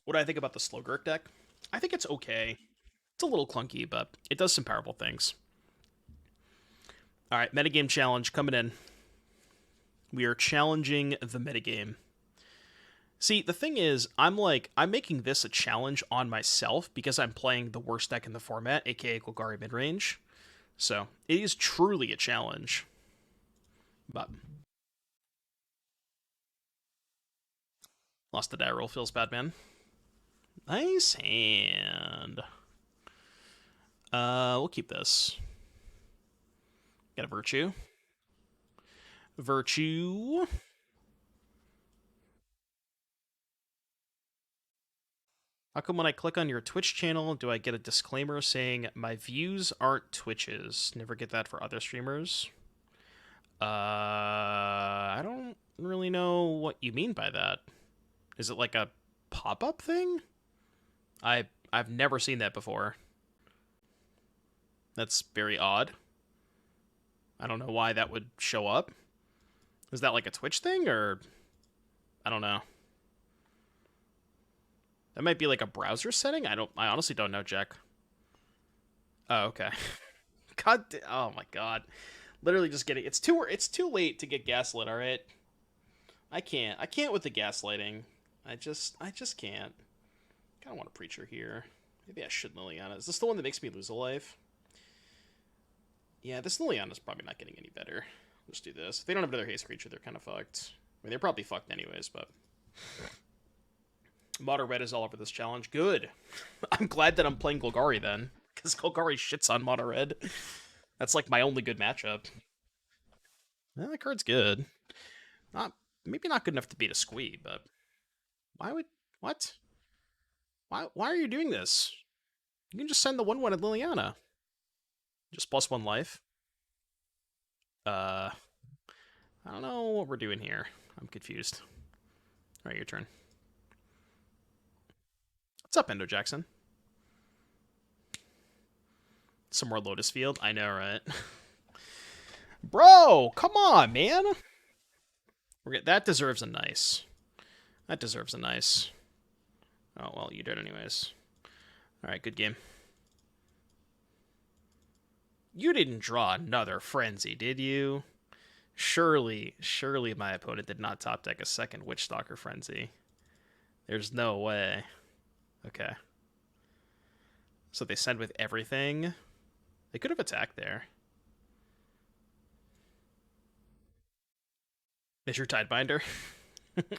What do I think about the Slogurk deck? I think it's okay. It's a little clunky, but it does some powerful things. All right, metagame challenge coming in. We are challenging the metagame. See, the thing is, I'm making this a challenge on myself because I'm playing the worst deck in the format, aka Golgari midrange. So it is truly a challenge. But lost the die roll, feels bad, man. Nice hand. We'll keep this. Got a virtue. Virtue. How come when I click on your Twitch channel, do I get a disclaimer saying my views aren't Twitch's? Never get that for other streamers. I don't really know what you mean by that. Is it like a pop-up thing? I've never seen that before. That's very odd. I don't know why that would show up. Is that like a Twitch thing, or I don't know. That might be like a browser setting. I honestly don't know, Jack. Oh, okay. Oh my god. Literally just getting it's too late to get gaslit, all right? I can't with the gaslighting. I just can't. I kind of want a preacher here. Maybe I should Liliana. Is this the one that makes me lose a life? Yeah, this Liliana's probably not getting any better. Let's do this. If they don't have another haste creature, they're kind of fucked. I mean, they're probably fucked anyways, but... Mono Red is all over this challenge. Good. I'm glad that I'm playing Golgari then, because Golgari shits on Mono Red. That's like my only good matchup. Well, that card's good. Not maybe not good enough to beat a Squee, but why would what? Why are you doing this? You can just send the 1/1 at Liliana. Just plus 1 life. I don't know what we're doing here. I'm confused. All right, your turn. What's up, Endo Jackson? Some more Lotus Field? I know, right? Bro, come on, man. That deserves a nice. That deserves a nice. Oh, well, you did anyways. Alright, good game. You didn't draw another Frenzy, did you? Surely my opponent did not top deck a second Witchstalker Frenzy. There's no way. Okay. So they send with everything. They could have attacked there. Is your Tidebinder?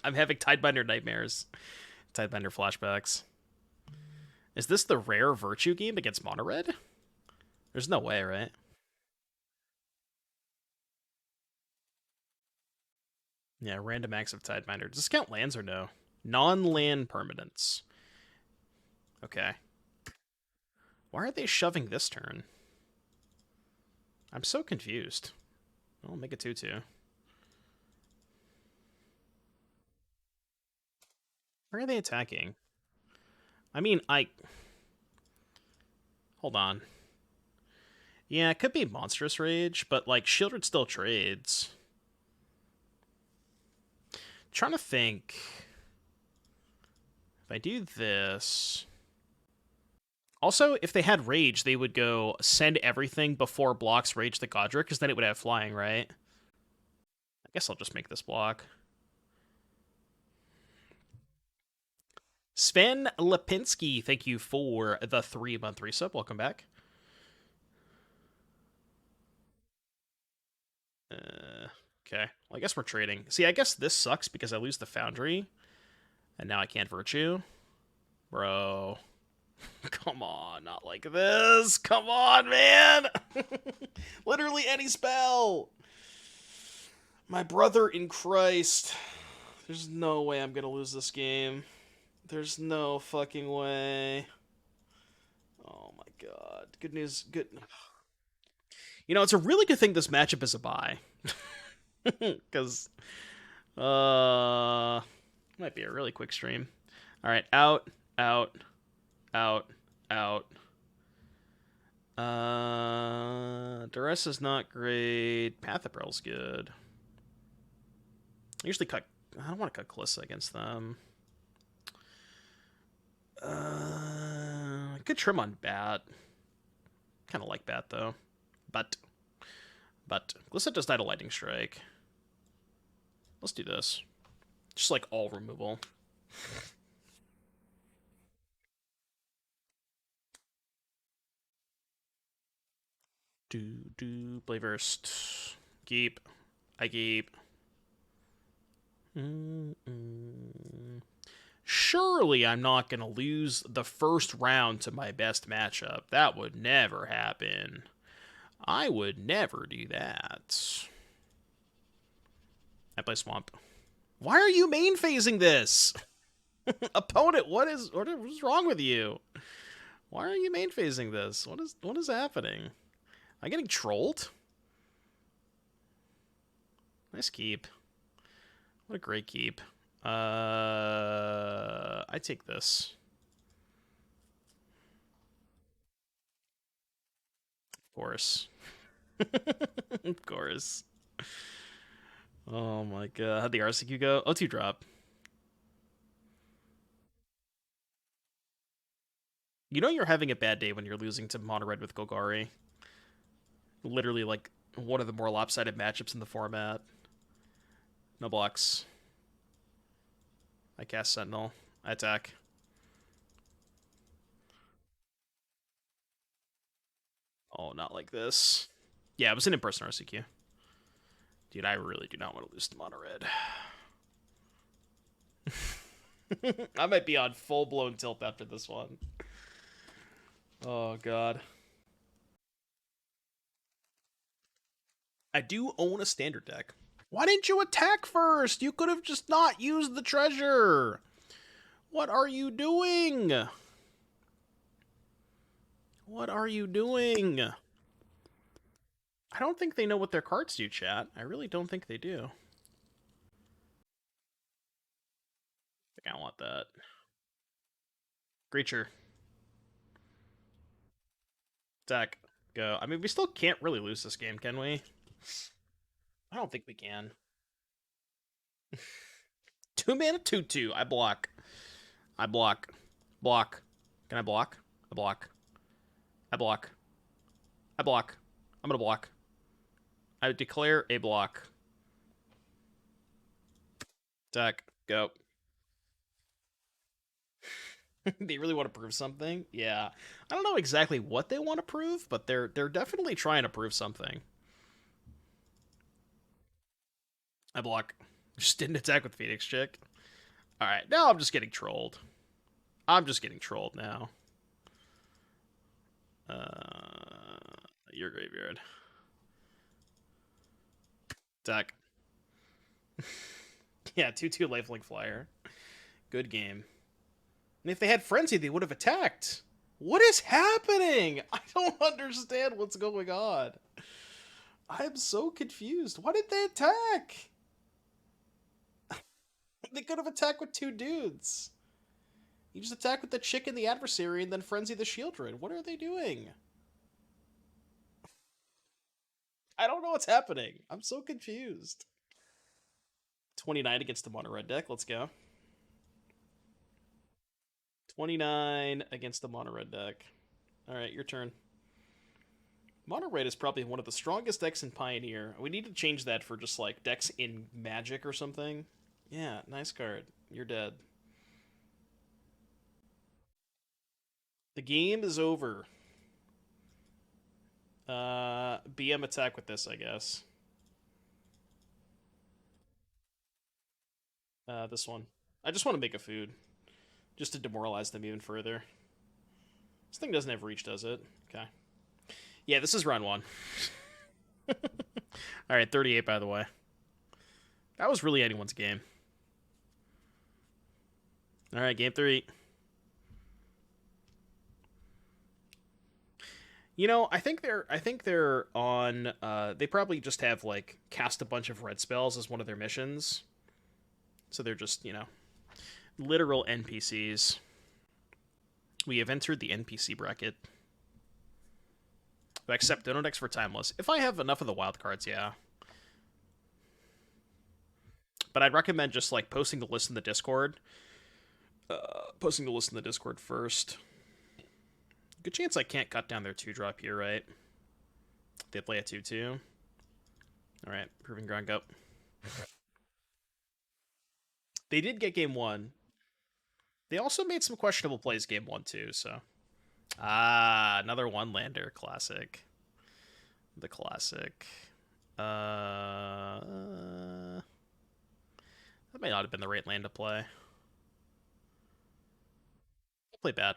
I'm having Tidebinder nightmares. Tidebinder flashbacks. Is this the rare Virtue game against Mono Red? There's no way, right? Yeah, random acts of Tidebinder. Does this count lands or no? Non-land permanents. Okay. Why are they shoving this turn? I'm so confused. I'll make a 2/2. Where are they attacking? I mean, Hold on. Yeah, it could be Monstrous Rage, but, like, Shieldred still trades. I'm trying to think. If I do this... Also, if they had Rage, they would go send everything before blocks Rage the Godric, because then it would have flying, right? I guess I'll just make this block. Sven Lipinski, thank you for the 3-month resub. Welcome back. Okay. Well, I guess we're trading. See, I guess this sucks because I lose the Foundry, and now I can't Virtue. Bro. Come on, not like this. Come on, man. Literally any spell. My brother in Christ. There's no way I'm going to lose this game. There's no fucking way. Oh my god. Good news. Good. You know, it's a really good thing this matchup is a bye. Because, might be a really quick stream. All right, out, out, out, out. Duress is not great. Path of Pearl's good. I usually cut... I don't want to cut Kalissa against them. Good trim on bat. Kind of like bat though. But Glissa does not a lightning strike. Let's do this. Just like all removal. Play first. Keep. I keep. Surely I'm not going to lose the first round to my best matchup. That would never happen. I would never do that. I play Swamp. Why are you main phasing this? Opponent, what is wrong with you? Why are you main phasing this? What is happening? Am I getting trolled? Nice keep. What a great keep. I take this. Of course. Of course. Oh my god. How'd the RCQ go? O2 drop. You know you're having a bad day when you're losing to Mono Red with Golgari. Literally, like, one of the more lopsided matchups in the format. No blocks. I cast Sentinel. I attack. Oh, not like this. Yeah, it was an in-person RCQ. Dude, I really do not want to lose to Mono Red. I might be on full-blown tilt after this one. Oh, God. I do own a standard deck. Why didn't you attack first? You could have just not used the treasure. What are you doing? What are you doing? I don't think they know what their cards do, chat. I really don't think they do. I think I want that. Creature. Attack. Go. I mean, we still can't really lose this game, can we? I don't think we can. 2 mana, 2/2. I block. I block. Block. Can I block? I block. I block. I block. I'm gonna block. I declare a block. Attack. Go. They really want to prove something? Yeah. I don't know exactly what they want to prove, but they're definitely trying to prove something. I block. Just didn't attack with Phoenix Chick. Alright, now I'm just getting trolled. I'm just getting trolled now. Your graveyard. Attack. Yeah, 2/2 lifelink flyer. Good game. And if they had Frenzy, they would have attacked. What is happening? I don't understand what's going on. I'm so confused. Why did they attack? They could have attacked with 2 dudes. You just attack with the chick and the adversary and then Frenzy the Shieldred. What are they doing? I don't know what's happening. I'm so confused. 29 against the Mono Red deck. Let's go. 29 against the Mono Red deck. Alright, your turn. Mono Red is probably one of the strongest decks in Pioneer. We need to change that for just like decks in Magic or something. Yeah, nice card. You're dead. The game is over. BM attack with this, I guess. This one. I just want to make a food. Just to demoralize them even further. This thing doesn't have reach, does it? Okay. Yeah, this is round 1. Alright, 38 by the way. That was really anyone's game. Alright, game 3. You know, I think they're on they probably just have like cast a bunch of red spells as one of their missions. So they're just, you know, literal NPCs. We have entered the NPC bracket. Accept Dono decks for Timeless. If I have enough of the wild cards, yeah. But I'd recommend just like posting the list in the Discord. Posting the list in the Discord first. Good chance I can't cut down their 2-drop here, right? They play a 2-2. Alright, Proving Ground, go. They did get game 1. They also made some questionable plays game 1, too, so. Ah, another one-lander. Classic. The classic. That may not have been the right land to play. I'll play bad.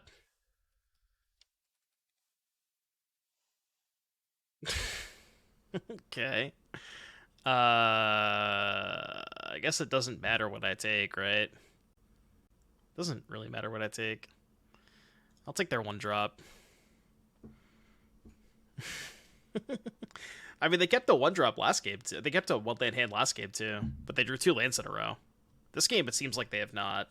Okay. I guess it doesn't matter what I take, right? Doesn't really matter what I take. I'll take their 1-drop. I mean, they kept the 1-drop last game, too. They kept a 1-land hand last game, too. But they drew 2 lands in a row. This game, it seems like they have not.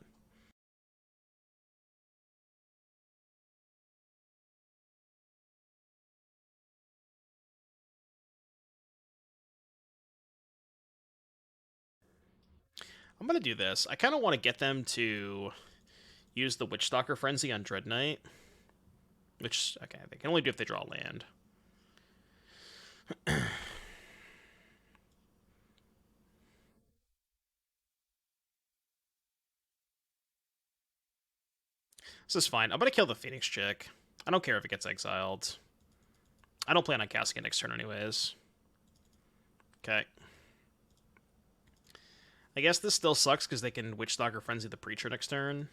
I'm going to do this. I kind of want to get them to use the Witchstalker Frenzy on Dread Knight. Which, okay, they can only do if they draw land. This is fine. I'm going to kill the Phoenix chick. I don't care if it gets exiled. I don't plan on casting it next turn anyways. Okay. I guess this still sucks because they can Witchstalker Frenzy the Preacher next turn.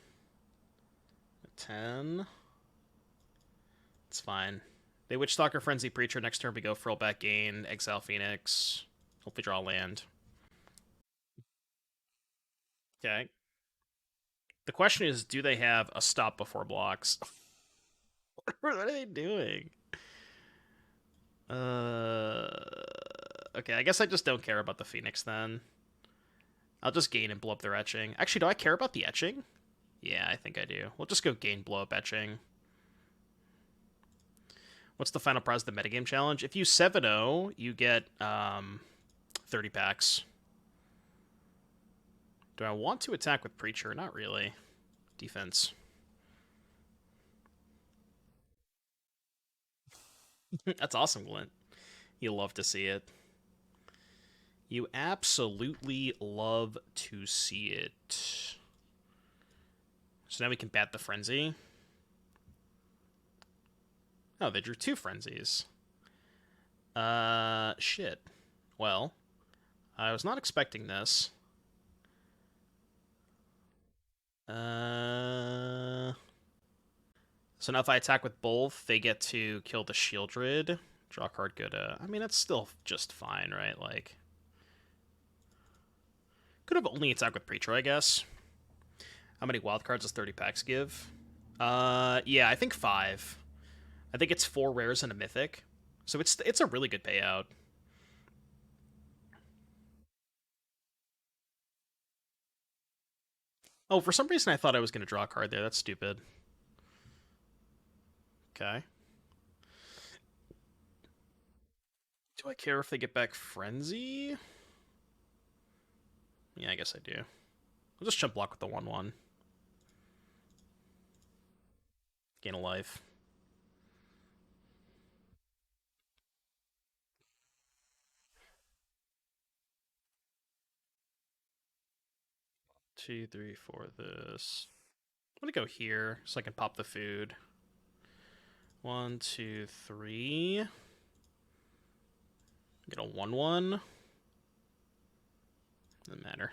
10. It's fine. They Witchstalker Frenzy Preacher next turn. We go for rollback gain, exile Phoenix. Hopefully draw land. Okay. The question is, do they have a stop before blocks? What are they doing? Okay, I guess I just don't care about the Phoenix then. I'll just gain and blow up their etching. Actually, do I care about the etching? Yeah, I think I do. We'll just go gain, blow up etching. What's the final prize of the metagame challenge? If you 7-0, you get 30 packs. Do I want to attack with Preacher? Not really. Defense. That's awesome, Glint. You love to see it. You absolutely love to see it. So now we can bat the Frenzy. Oh, they drew 2 Frenzies. Shit. Well, I was not expecting this. So now if I attack with both, they get to kill the Shieldred. Draw a card, go to... I mean, that's still just fine, right? Like... Could have only attacked with Preacher, I guess. How many wild cards does 30 packs give? Yeah, I think 5. I think it's 4 rares and a mythic. So it's a really good payout. Oh, for some reason I thought I was going to draw a card there. That's stupid. Okay. Do I care if they get back Frenzy? Yeah, I guess I do. I'll just chump block with the 1/1. Gain a life. Two, three, four. This. I'm gonna go here so I can pop the food. 1, 2, 3. Get a 1/1. Doesn't matter.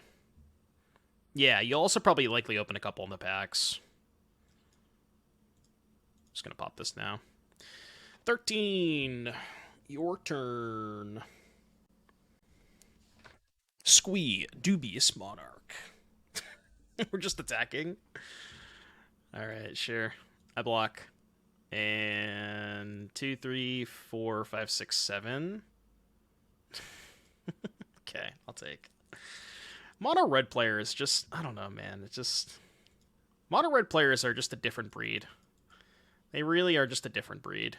Yeah, you'll also probably likely open a couple in the packs. Just gonna pop this now. 13. Your turn. Squee, Dubious Monarch. We're just attacking. Alright, sure. I block. And 2, 3, 4, 5, 6, 7. Okay, I'll take. Mono red players just, I don't know, man. It's just, mono red players are just a different breed. They really are just a different breed.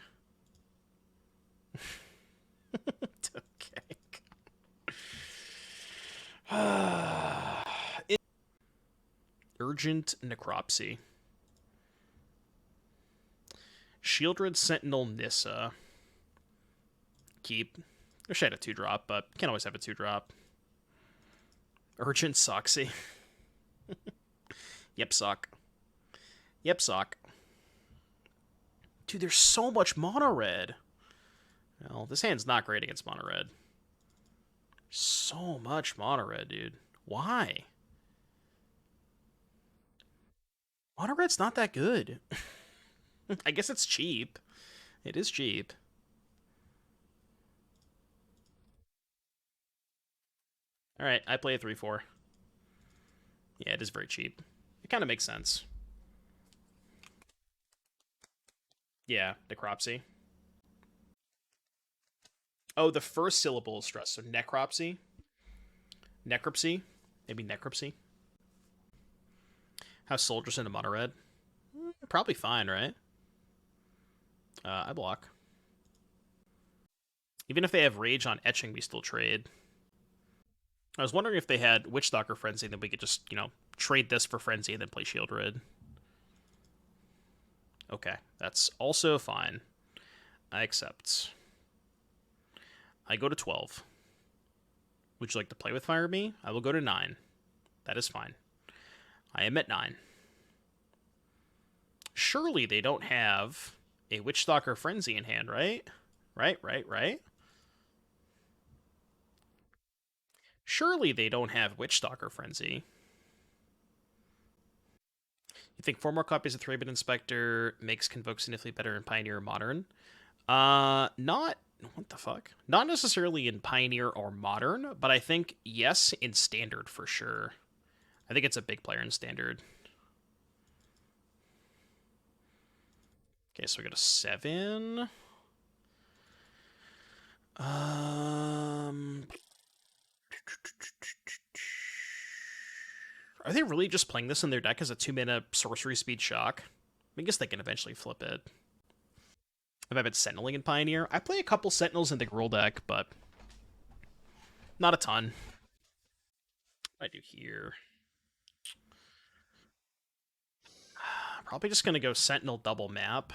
Okay. Urgent Necropsy. Shieldred Sentinel Nissa. Keep. Wish I had a 2-drop, but can't always have a 2-drop. Urgent Soxy. Yep, sock. Yep, sock. Dude, there's so much mono red. Well, this hand's not great against mono red. So much mono red, dude. Why? Mono red's not that good. I guess it's cheap. It is cheap. Alright, I play a 3-4. Yeah, it is very cheap. It kind of makes sense. Yeah, necropsy. Oh, the first syllable is stressed, so necropsy. Necropsy. Maybe necropsy. How's soldiers into mono red? Probably fine, right? I block. Even if they have rage on etching, we still trade. I was wondering if they had Witchstalker Frenzy, then we could just, trade this for Frenzy and then play Shield Red. Okay, that's also fine. I accept. I go to 12. Would you like to play with Fire Me? I will go to 9. That is fine. I am at 9. Surely they don't have a Witchstalker Frenzy in hand, right? Right. Surely they don't have Witchstalker Frenzy. You think 4 more copies of Thraben Inspector makes Convoke significantly better in Pioneer or Modern? Not... What the fuck? Not necessarily in Pioneer or Modern, but I think, yes, in Standard for sure. I think it's a big player in Standard. Okay, so we go to 7. Are they really just playing this in their deck as a 2-mana sorcery speed shock? I guess they can eventually flip it. Have I been Sentineling in Pioneer? I play a couple Sentinels in the Gruul deck, but not a ton. What do I do here? Probably just going to go Sentinel double map.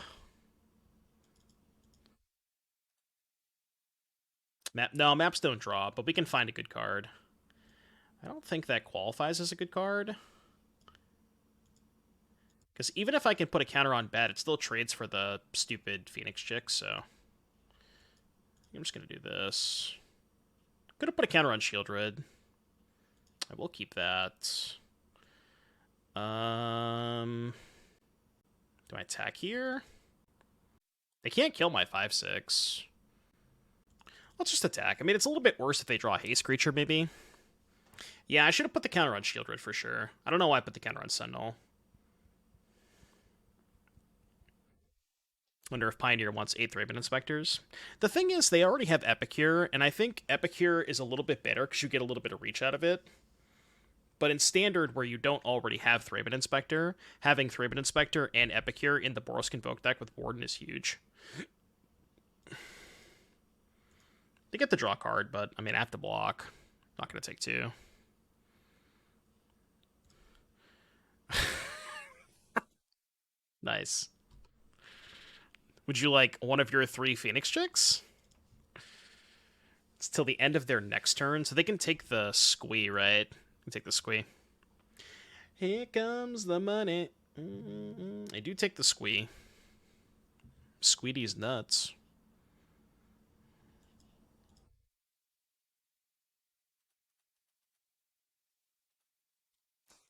No, maps don't draw, but we can find a good card. I don't think that qualifies as a good card. Because even if I can put a counter on bat, it still trades for the stupid Phoenix Chick, so... I'm just going to do this. I'm going to put a counter on Shieldred. I will keep that. Do I attack here? They can't kill my 5/6. Let's just attack. I mean, it's a little bit worse if they draw a haste creature, maybe. Yeah, I should have put the counter on Shieldred for sure. I don't know why I put the counter on Sentinel. Wonder if Pioneer wants 8 Thraben Inspectors. The thing is, they already have Epicure, and I think Epicure is a little bit better because you get a little bit of reach out of it. But in Standard, where you don't already have Thraben Inspector, having Thraben Inspector and Epicure in the Boros Convoke deck with Warden is huge. They get the draw card, but, I mean, I have to block. Not going to take 2. Nice. Would you like one of your 3 Phoenix Chicks? It's till the end of their next turn, so they can take the squee, right? They can take the squee. Here comes the money. I do take the squee. Squeedy's nuts.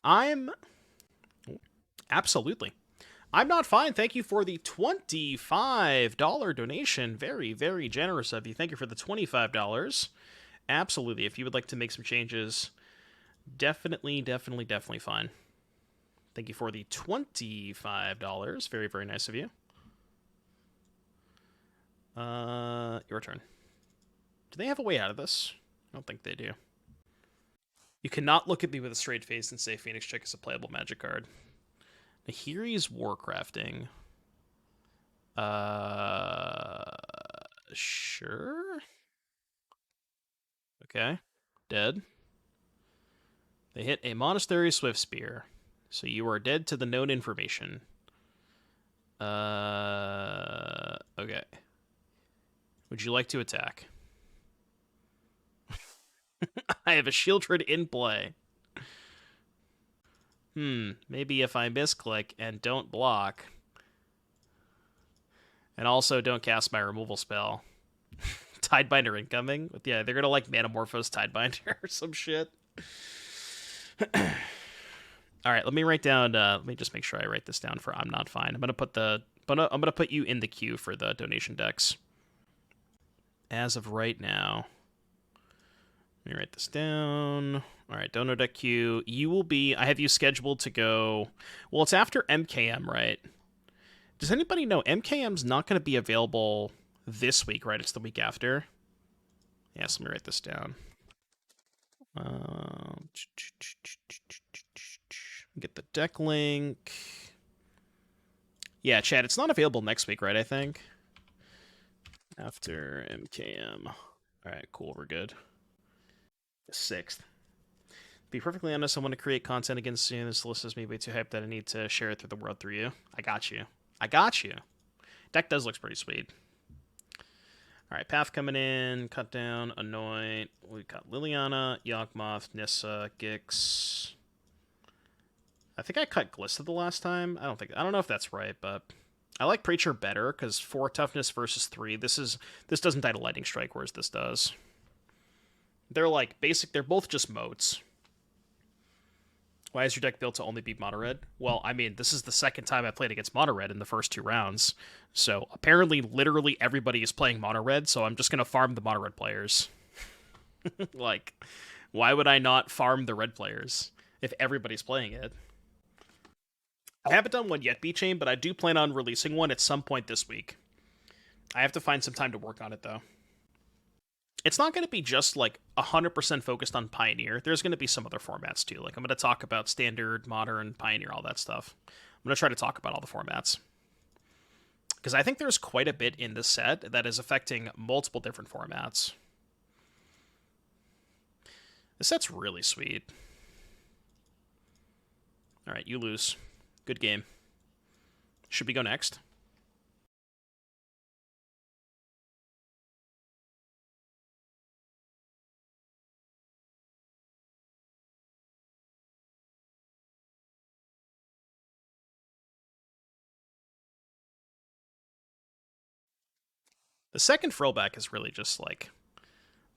I'm... Absolutely. I'm not fine. Thank you for the $25 donation. Very, very generous of you. Thank you for the $25. Absolutely. If you would like to make some changes, definitely fine. Thank you for the $25. Very, very nice of you. Your turn. Do they have a way out of this? I don't think they do. You cannot look at me with a straight face and say Phoenix Chick is a playable Magic card. Nahiri's Warcrafting. Sure. Okay. Dead. They hit a Monastery Swift Spear. So you are dead to the known information. Okay. Would you like to attack? I have a Shieldred in play. Maybe if I misclick and don't block, and also don't cast my removal spell. Tidebinder incoming? Yeah, they're gonna like Manamorphose Tidebinder or some shit. All right, let me write down. Let me just make sure I write this down for I'm not fine. I'm gonna put you in the queue for the donation decks. As of right now, let me write this down. All right, donor deck queue. You will be. I have you scheduled to go. Well, it's after MKM, right? Does anybody know MKM's not going to be available this week, right? It's the week after. Yes, let me write this down. Get the deck link. Yeah, Chad, it's not available next week, right? I think. After MKM. All right, cool. We're good. The 6th. Be perfectly honest, I want to create content again soon. This list is me way too hyped that I need to share it through the world through you. I got you. I got you. Deck does look pretty sweet. All right, Path coming in, Cut Down, Anoint. We got Liliana, Yawgmoth, Nissa, Gix. I think I cut Glissa the last time. I don't know if that's right, but I like Preacher better because 4 toughness versus 3. This doesn't die to Lightning Strike, whereas this does. They're like basic. They're both just modes. Why is your deck built to only beat Mono Red? Well, I mean, this is the second time I played against Mono Red in the first 2 rounds. So apparently, literally everybody is playing Mono Red, so I'm just going to farm the Mono Red players. Like, why would I not farm the red players if everybody's playing it? I haven't done one yet, B-Chain, but I do plan on releasing one at some point this week. I have to find some time to work on it, though. It's not going to be just like 100% focused on Pioneer. There's going to be some other formats too. Like I'm going to talk about Standard, Modern, Pioneer, all that stuff. I'm going to try to talk about all the formats. Because I think there's quite a bit in this set that is affecting multiple different formats. This set's really sweet. All right, you lose. Good game. Should we go next? The second Frillback is really just like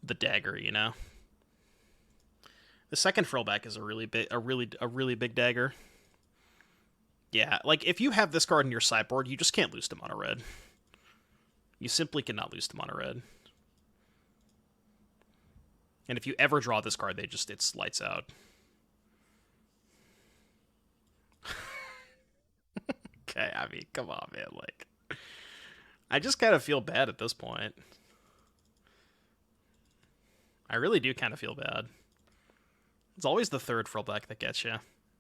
the dagger, you know? The second Frillback is a really big dagger. Yeah, like if you have this card in your sideboard, you just can't lose to Mono Red. You simply cannot lose to Mono Red. And if you ever draw this card, it's lights out. Okay, I mean, come on, man. Like, I just kind of feel bad at this point. I really do kind of feel bad. It's always the third Frillback that gets you.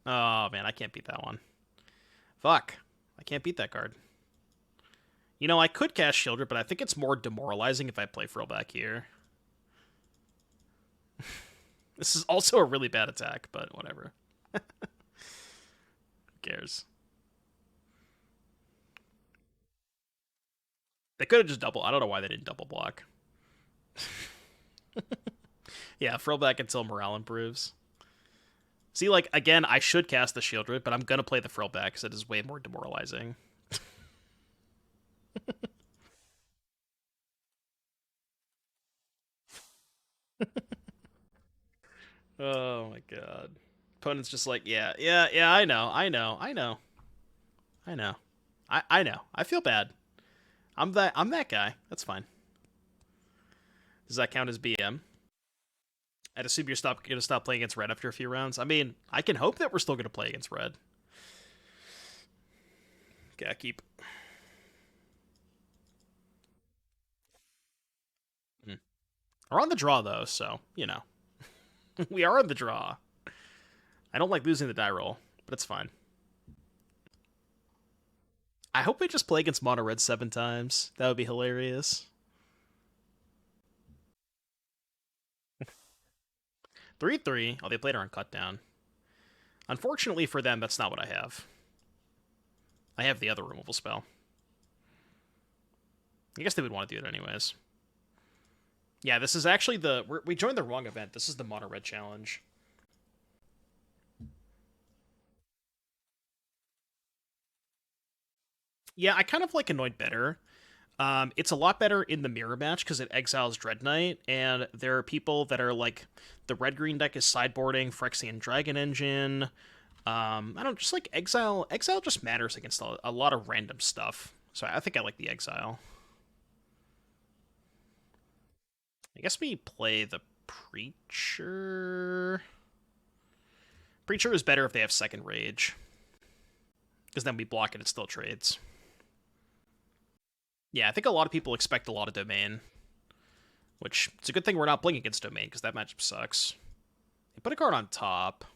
Oh, man, I can't beat that one. Fuck. I can't beat that card. You know, I could cast Shieldred, but I think it's more demoralizing if I play Frillback here. This is also a really bad attack, but whatever. Who cares? They could have just double. I don't know why they didn't double block. Yeah, Frillback until morale improves. See, like, again, I should cast the Shieldred, but I'm going to play the Frillback because it is way more demoralizing. Oh my god. Opponent's just like, yeah, I know. I know. I feel bad. I'm that guy. That's fine. Does that count as BM? I'd assume you're gonna stop playing against red after a few rounds. I mean, I can hope that we're still gonna play against red. Okay, I keep. We're on the draw though, so you know. We are on the draw. I don't like losing the die roll, but it's fine. I hope we just play against Mono Red 7 times. That would be hilarious. 3-3. Oh, they played her on Cut Down. Unfortunately for them, that's not what I have. I have the other removal spell. I guess they would want to do it anyways. Yeah, this is actually we joined the wrong event. This is the Mono Red Challenge. Yeah, I kind of like Annoyed better. It's a lot better in the mirror match because it exiles Dread Knight, and there are people that are like, the red-green deck is sideboarding Phyrexian Dragon Engine. I don't just like exile. Exile just matters against a lot of random stuff. So I think I like the exile. I guess we play the Preacher. Preacher is better if they have second rage, because then we block it, it still trades. Yeah, I think a lot of people expect a lot of domain, which it's a good thing we're not playing against domain, because that matchup sucks. They put a card on top.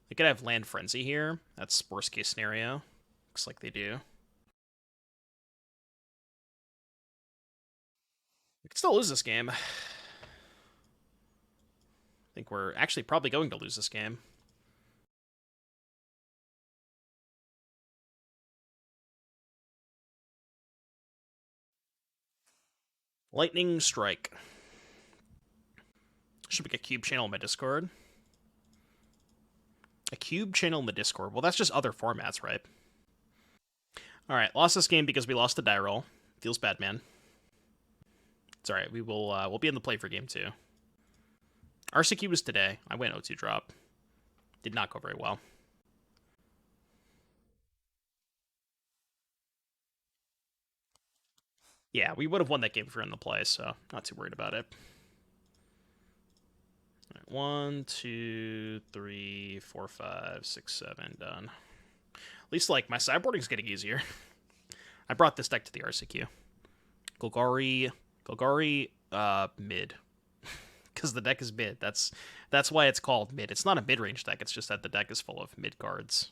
They could have Land Frenzy here. That's worst case scenario. Looks like they do. We could still lose this game. I think we're actually probably going to lose this game. Lightning Strike. Should make a cube channel in my Discord. A cube channel in the Discord. Well, that's just other formats, right? Alright, lost this game because we lost the die roll. Feels bad, man. It's alright, we'll be in the play for game 2. RCQ was today. I went 0-2 drop. Did not go very well. Yeah, we would have won that game if we were in the play, so not too worried about it. All right, 1, 2, 3, 4, 5, 6, 7, done. At least, like, my sideboarding's getting easier. I brought this deck to the RCQ. Golgari, mid. Because the deck is mid. That's why it's called mid. It's not a mid-range deck, it's just that the deck is full of mid cards.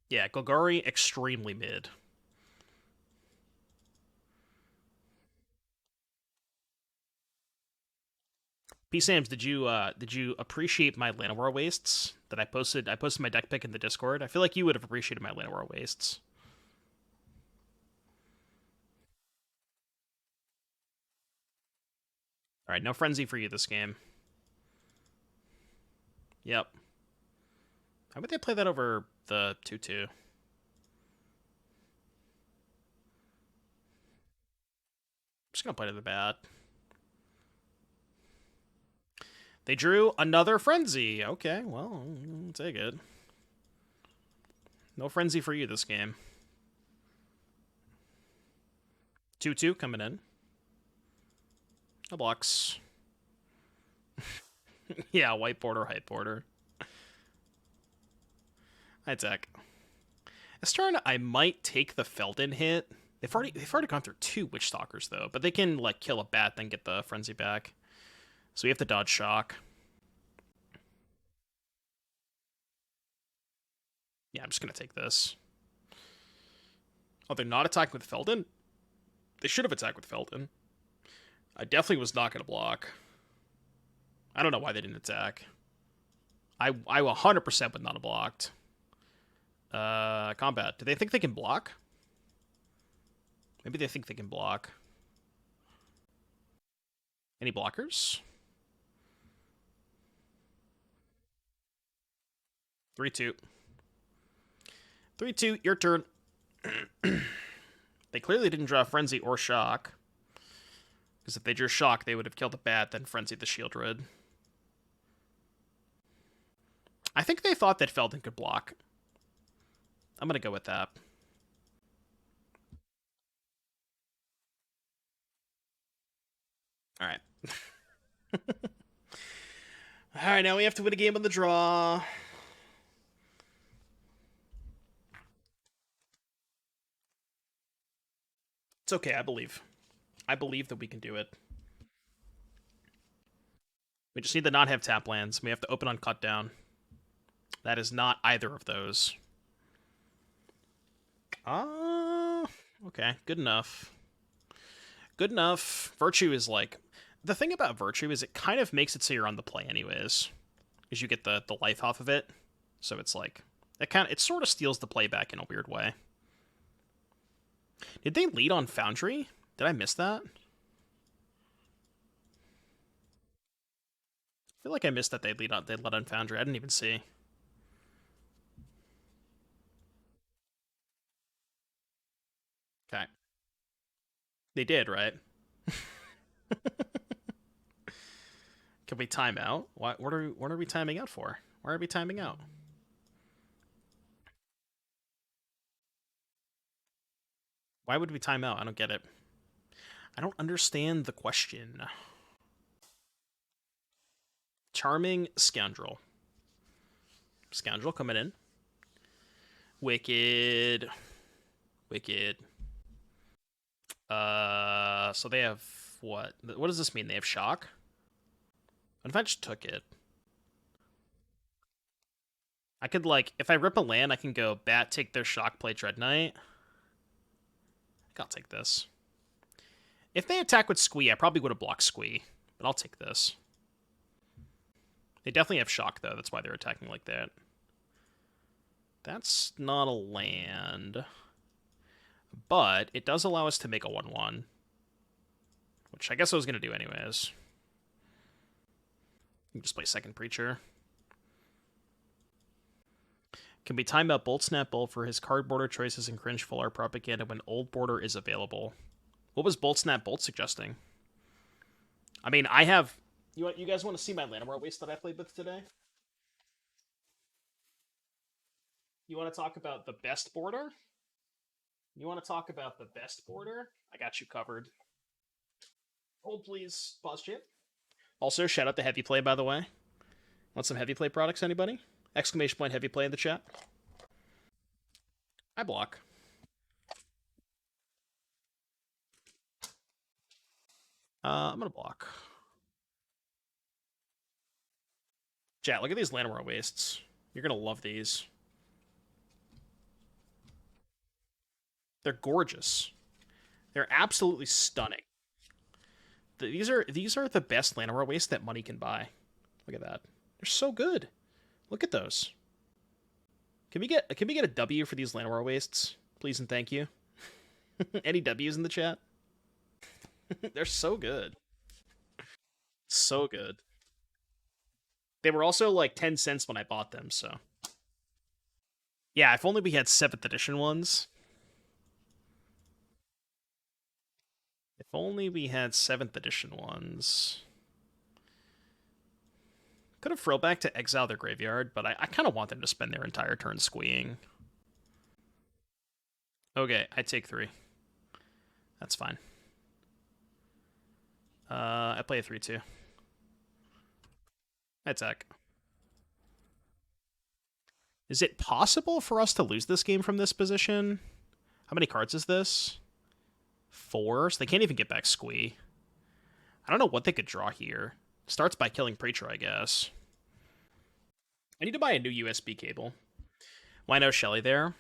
Yeah, Golgari, extremely mid. P Sams, did you appreciate my Llanowar wastes that I posted? I posted my deck pick in the Discord. I feel like you would have appreciated my Llanowar wastes. All right, no frenzy for you this game. Yep. How would they play that over the 2-2? I'm just gonna play to the bat. They drew another frenzy. Okay, well, I'll take it. No frenzy for you this game. 2-2 coming in. No blocks. Yeah, white border, height border. I attack. This turn, I might take the Felden hit. They've already gone through 2 Witch Stalkers though, but they can like kill a bat then get the frenzy back. So we have to dodge shock. Yeah, I'm just gonna take this. Oh, they're not attacking with Felden? They should have attacked with Felden. I definitely was not gonna block. I don't know why they didn't attack. I 100% would not have blocked. Combat. Do they think they can block? Maybe they think they can block. Any blockers? 3-2. 3-2, your turn. They clearly didn't draw Frenzy or Shock. Because if they drew Shock, they would have killed the bat, then frenzied the Shieldred. I think they thought that Felden could block. I'm going to go with that. All right. All right, now we have to win a game on the draw. It's okay, I believe. I believe that we can do it. We just need to not have tap lands. We have to open on cut down. That is not either of those. Okay, good enough. Good enough. Virtue is like... The thing about Virtue is it kind of makes it so you're on the play anyways, because you get the life off of it. So it's like it sort of steals the play back in a weird way. Did they lead on Foundry? Did I miss that? I feel like I missed that they led on Foundry. I didn't even see. Okay. They did, right? Can we time out? What are we timing out for? Why are we timing out? Why would we time out? I don't get it. I don't understand the question. Charming scoundrel. Scoundrel coming in. Wicked. Wicked. So they have what? What does this mean? They have shock? What if I just took it? I could, like, if I rip a land, I can go bat, take their shock, play Dread Knight. I think I'll take this. If they attack with Squee, I probably would have blocked Squee, but I'll take this. They definitely have shock, though. That's why they're attacking like that. That's not a land. But it does allow us to make a 1/1. Which I guess I was going to do anyways. You can just play second Preacher. Can be timed out Bolt Snap Bolt for his card border choices and cringe full art propaganda when old border is available. What was Bolt Snap Bolt suggesting? I mean, I have... You guys want to see my Llanowar waste that I played with today? You want to talk about the best border? You want to talk about the best border? I got you covered. Hold, please. Pause, chat. Also, shout out to Heavy Play, by the way. Want some Heavy Play products, anybody? Exclamation point Heavy Play in the chat. I block. I'm gonna block. Chat, look at these Llanowar wastes. You're gonna love these. They're gorgeous. They're absolutely stunning. These are the best Llanowar wastes that money can buy. Look at that. They're so good. Look at those. Can we get a W for these Llanowar wastes, please and thank you? Any W's in the chat? They're so good. So good. They were also like 10 cents when I bought them, so. Yeah, if only we had 7th edition ones. If only we had 7th edition ones. Could have throw back to exile their graveyard, but I kind of want them to spend their entire turn squeeing. Okay, I take 3. That's fine. I play a 3/2. I attack. Is it possible for us to lose this game from this position? How many cards is this? 4, so they can't even get back Squee. I don't know what they could draw here. Starts by killing Preacher, I guess. I need to buy a new USB cable. Why no Shelly there?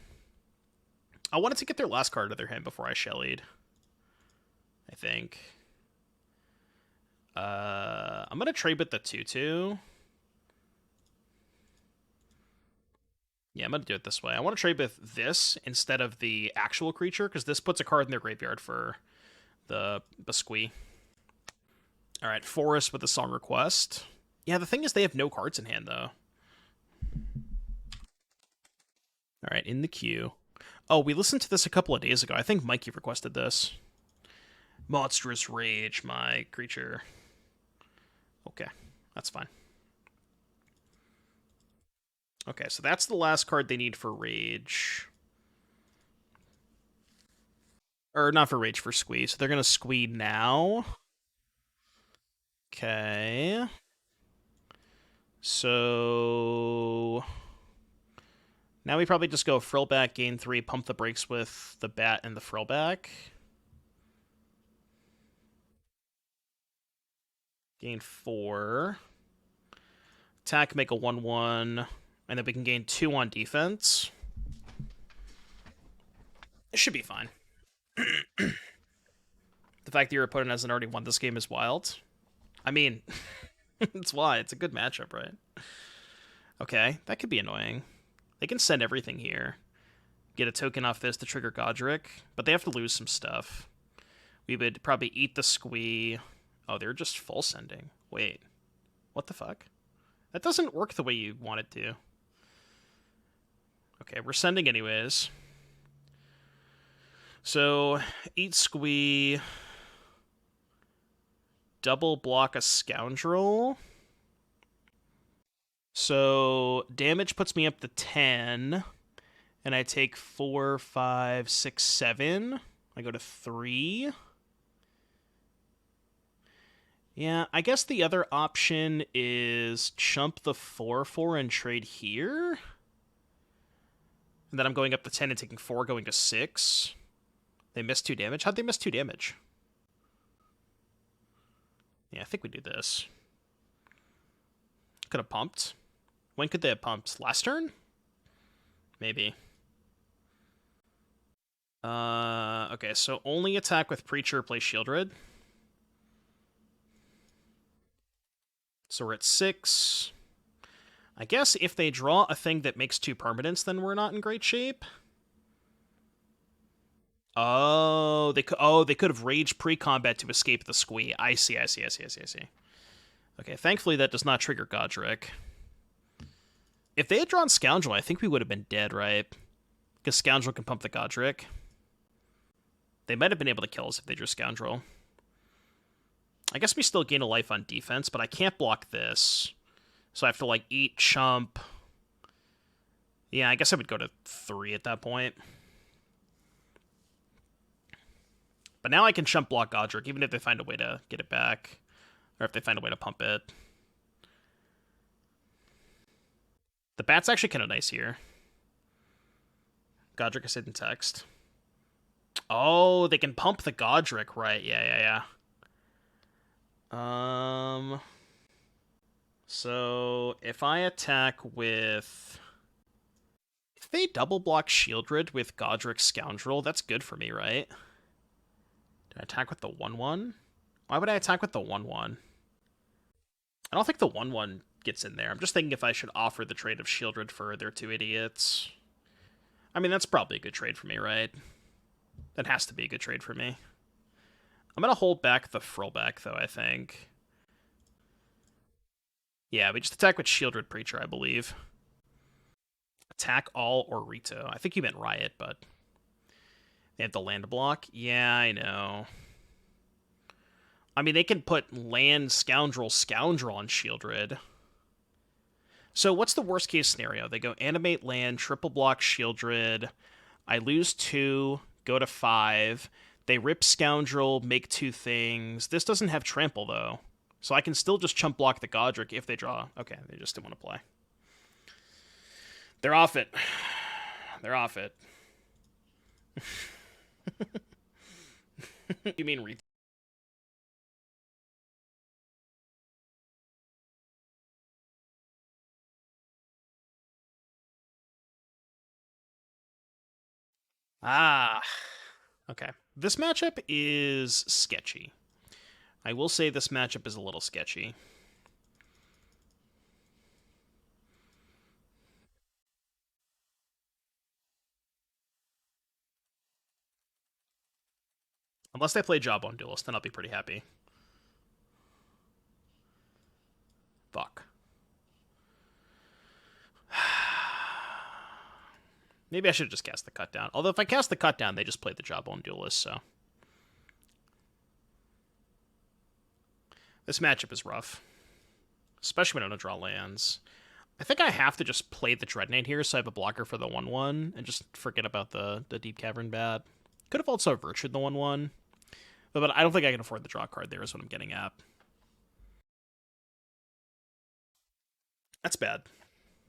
I wanted to get their last card of their hand before I Shellied. I think. I'm gonna trade with the 2/2. Yeah, I'm gonna do it this way. I want to trade with this instead of the actual creature, because this puts a card in their graveyard for the Squee. Alright, Forest with the Song Request. Yeah, the thing is they have no cards in hand, though. Alright, in the queue. Oh, we listened to this a couple of days ago. I think Mikey requested this. Monstrous Rage, my creature. Okay, that's fine. Okay, so that's the last card they need for Rage. Or not for Rage, for Squee. So they're going to Squee now. Okay. So... now we probably just go Frill back, gain 3, pump the brakes with the Bat and the Frill back. Gain 4. Attack, make a 1/1. And then we can gain 2 on defense. It should be fine. The fact that your opponent hasn't already won this game is wild. I mean, that's why. It's a good matchup, right? Okay, that could be annoying. They can send everything here. Get a token off this to trigger Godric, but they have to lose some stuff. We would probably eat the squee. Oh, they're just full sending. Wait, what the fuck? That doesn't work the way you want it to. Okay, we're sending anyways. So, eat squee. Double block a scoundrel. So, damage puts me up to 10. And I take 4, 5, 6, 7. I go to 3. Yeah, I guess the other option is chump the 4/4 and trade here. And then I'm going up to 10 and taking 4, going to 6. They missed 2 damage? How'd they miss 2 damage? Yeah, I think we do this. Could have pumped. When could they have pumped? Last turn? Maybe. Okay, so only attack with Preacher, play Shieldred. So we're at 6. I guess if they draw a thing that makes 2 permanents, then we're not in great shape. Oh, they could have raged pre-combat to escape the squee. I see. Okay, thankfully that does not trigger Godric. If they had drawn Scoundrel, I think we would have been dead, right? Because Scoundrel can pump the Godric. They might have been able to kill us if they drew Scoundrel. I guess we still gain a life on defense, but I can't block this. So I have to, like, eat chump. Yeah, I guess I would go to 3 at that point. But now I can chump block Godric, even if they find a way to get it back. Or if they find a way to pump it. The bat's actually kind of nice here. Godric is hidden text. Oh, they can pump the Godric, right? Yeah. So if I attack with... If they double block Shieldred with Godric Scoundrel, that's good for me, right? Do I attack with the 1/1? Why would I attack with the 1/1? I don't think the 1/1 gets in there. I'm just thinking if I should offer the trade of Shieldred for their 2 idiots. I mean, that's probably a good trade for me, right? That has to be a good trade for me. I'm going to hold back the Frillback, though, I think. Yeah, we just attack with Shieldred Preacher, I believe. Attack all or Rito. I think you meant Riot, but... They have the land block? Yeah, I know. I mean, they can put land Scoundrel on Shieldred. So what's the worst case scenario? They go animate land, triple block Shieldred. I lose 2, go to 5. They rip Scoundrel, make 2 things. This doesn't have trample, though. So I can still just chump block the Godric if they draw. Okay, they just didn't want to play. They're off it. They're off it. You mean re... Ah. Okay. This matchup is sketchy. I will say this matchup is a little sketchy. Unless they play Jawbone Duelist, then I'll be pretty happy. Fuck. Maybe I should just cast the Cut Down. Although if I cast the Cut Down, they just play the Jawbone Duelist, so... This matchup is rough. Especially when I don't draw lands. I think I have to just play the Dread Knight here so I have a blocker for the 1/1 and just forget about the Deep Cavern Bat. Could have also Virtued the 1/1. But I don't think I can afford the draw card there is what I'm getting at. That's bad.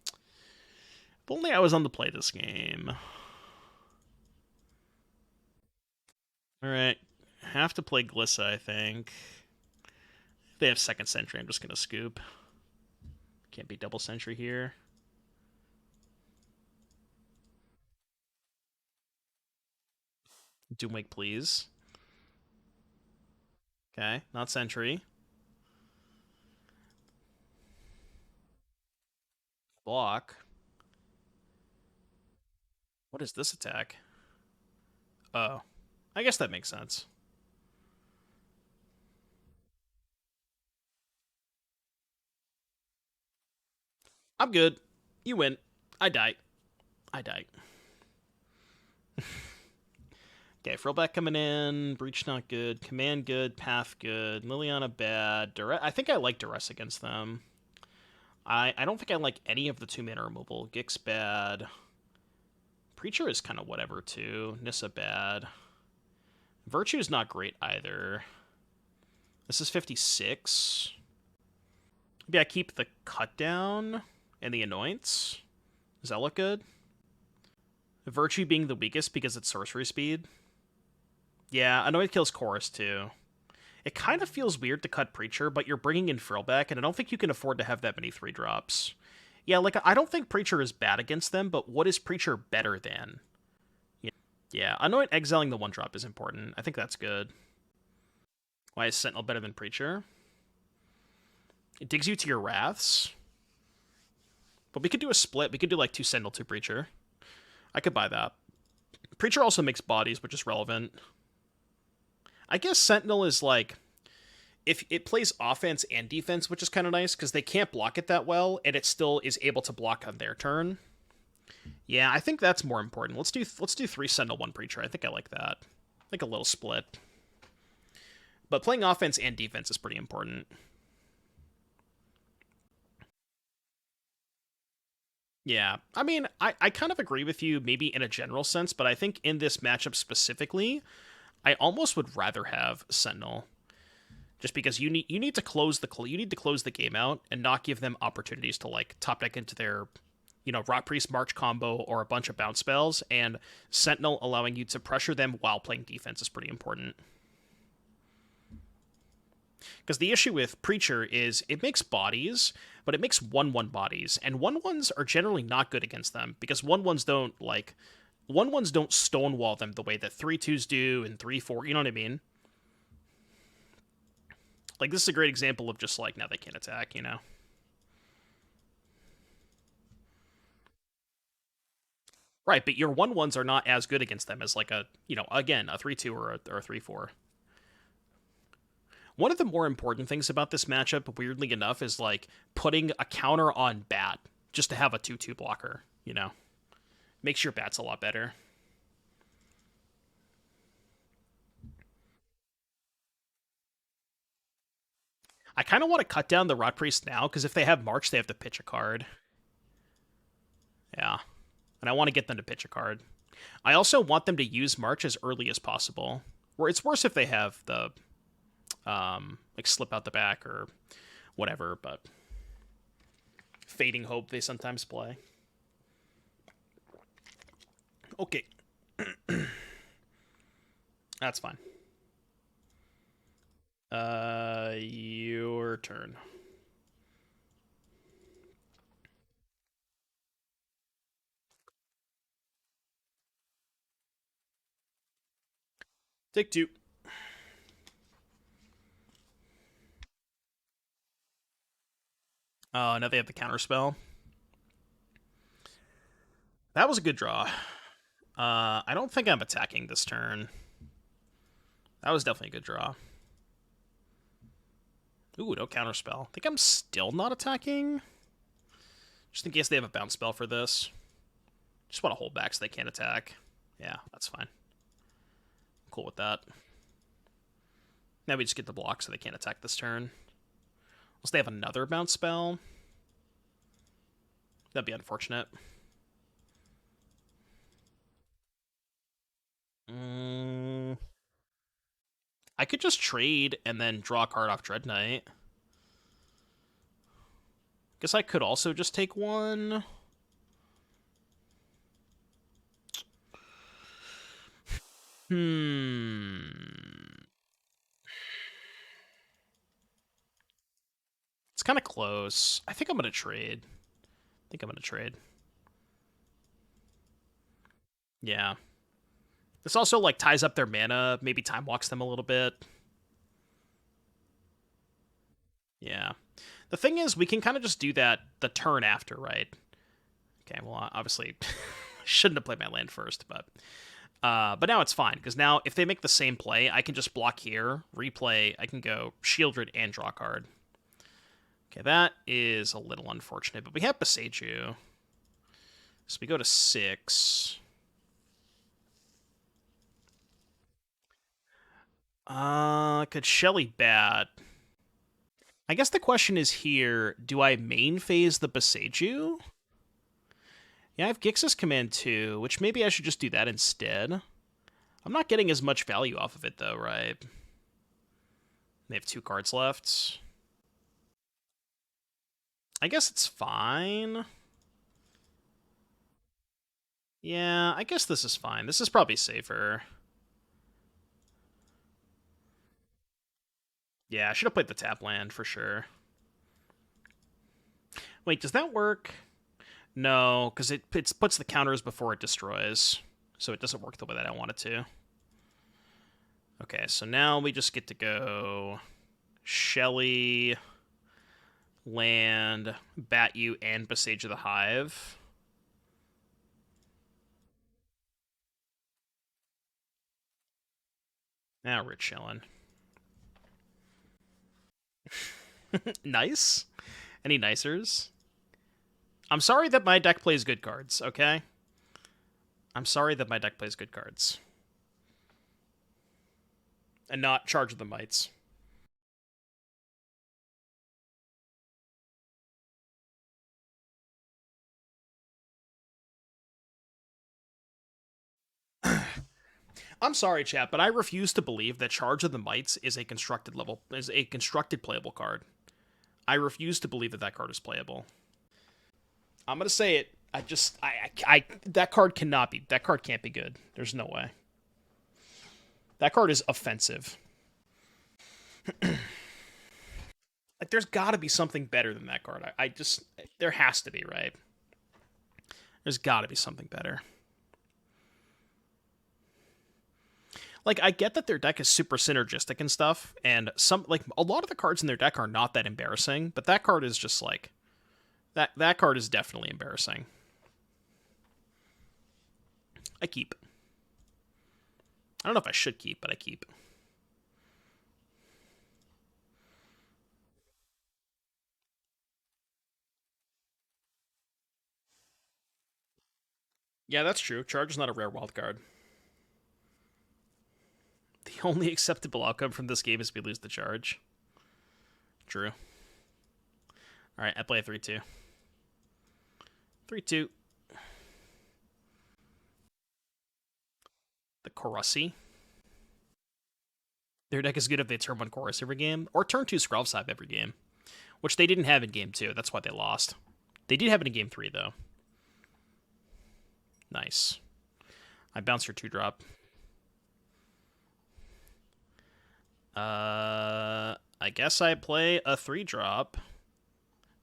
If only I was on the play this game. Alright. Have to play Glissa, I think. If they have second sentry, I'm just going to scoop. Can't be double sentry here. Doomwake, please. Okay, not sentry. block. What is this attack? Oh. I guess that makes sense. I'm good. You win. I die. I die. Okay, Frillback coming in. Breach not good. Command good. Path good. Liliana bad. I think I like Duress against them. I don't think I like any of the 2-mana removal. Gix bad. Preacher is kind of whatever too. Nissa bad. Virtue's not great either. This is 56. Maybe I keep the cut down and the annoyance. Does that look good? Virtue being the weakest because it's sorcery speed. Yeah, annoyance kills Chorus too. It kind of feels weird to cut Preacher, but you're bringing in Frillback, and I don't think you can afford to have that many 3-drops. Yeah, like, I don't think Preacher is bad against them, but what is Preacher better than? Yeah, Annoyant exiling the 1-drop is important. I think that's good. Why is Sentinel better than Preacher? It digs you to your Wraths. But we could do a split. We could do, like, 2 Sentinel, 2 Preacher. I could buy that. Preacher also makes bodies, which is relevant. I guess Sentinel is, like... If it plays offense and defense, which is kind of nice, because they can't block it that well, and it still is able to block on their turn. Yeah, I think that's more important. Let's do 3 Sentinel, 1 Preacher. I think I like that. Like a little split. But playing offense and defense is pretty important. Yeah, I mean, I kind of agree with you maybe in a general sense, but I think in this matchup specifically, I almost would rather have Sentinel. Just because you need to close the game out and not give them opportunities to like top deck into their Rot Priest March combo or a bunch of bounce spells, and Sentinel allowing you to pressure them while playing defense is pretty important. Because the issue with Preacher is it makes bodies, but it makes 1/1 bodies, and 1/1s are generally not good against them because 1/1s don't stonewall them the way that 3/2s do and 3/4. You know what I mean? Like, this is a great example of just like, now they can't attack, Right, but your 1/1s are not as good against them as like again, a 3/2 or a 3/4. One of the more important things about this matchup, weirdly enough, is like putting a counter on Bat just to have a 2/2 blocker. Makes your bats a lot better. I kind of want to cut down the Rot Priest now, because if they have March, they have to pitch a card. Yeah. And I want to get them to pitch a card. I also want them to use March as early as possible. Where it's worse if they have the like slip out the back or whatever, but Fading Hope they sometimes play. Okay. That's fine. Your turn. Take 2. Oh, now they have the counter spell. That was a good draw. I don't think I'm attacking this turn. That was definitely a good draw. Ooh, no counter spell. I think I'm still not attacking. Just in case they have a bounce spell for this. Just want to hold back so they can't attack. Yeah, that's fine. Cool with that. Now we just get the block so they can't attack this turn. Unless they have another bounce spell. That'd be unfortunate. I could just trade and then draw a card off Dread Knight. Guess I could also just take 1. It's kind of close. I think I'm going to trade. Yeah. This also, like, ties up their mana, maybe time walks them a little bit. Yeah. The thing is, we can kind of just do that the turn after, right? Okay, well, obviously, shouldn't have played my land first, but now it's fine, because now if they make the same play, I can just block here, replay, I can go Shieldred and draw a card. Okay, that is a little unfortunate, but we have Beseiju. So we go to 6. Could Shelly bat? I guess the question is here, do I main phase the Beseiju? Yeah, I have Gix's command too, which maybe I should just do that instead. I'm not getting as much value off of it though, right? They have 2 cards left. I guess it's fine. Yeah, I guess this is fine. This is probably safer. Yeah, I should have played the tap land for sure. Wait, does that work? No, because it puts the counters before it destroys. So it doesn't work the way that I want it to. Okay, so now we just get to go Shelly, land, Bat You, and Besage of the Hive. Now we're chilling. Nice? Any nicers? I'm sorry that my deck plays good cards, okay? I'm sorry that my deck plays good cards. And not Charge of the Mites. I'm sorry, chat, but I refuse to believe that Charge of the Mites is a constructed playable card. I refuse to believe that that card is playable. I'm gonna say it. That card cannot be. That card can't be good. There's no way. That card is offensive. Like, there's got to be something better than that card. There has to be, right? There's got to be something better. Like, I get that their deck is super synergistic and stuff, and a lot of the cards in their deck are not that embarrassing, but that card is just like that card is definitely embarrassing. I keep. I don't know if I should keep, but I keep. Yeah, that's true. Charge is not a rare wild card. The only acceptable outcome from this game is we lose the charge. True. Alright, I play a 3-2. 3-2. The Korussi. Their deck is good if they turn 1 Chorus every game, or turn 2 Skrelvside every game, which they didn't have in game 2. That's why they lost. They did have it in game 3, though. Nice. I bounce your 2-drop. I guess I play a 3-drop. I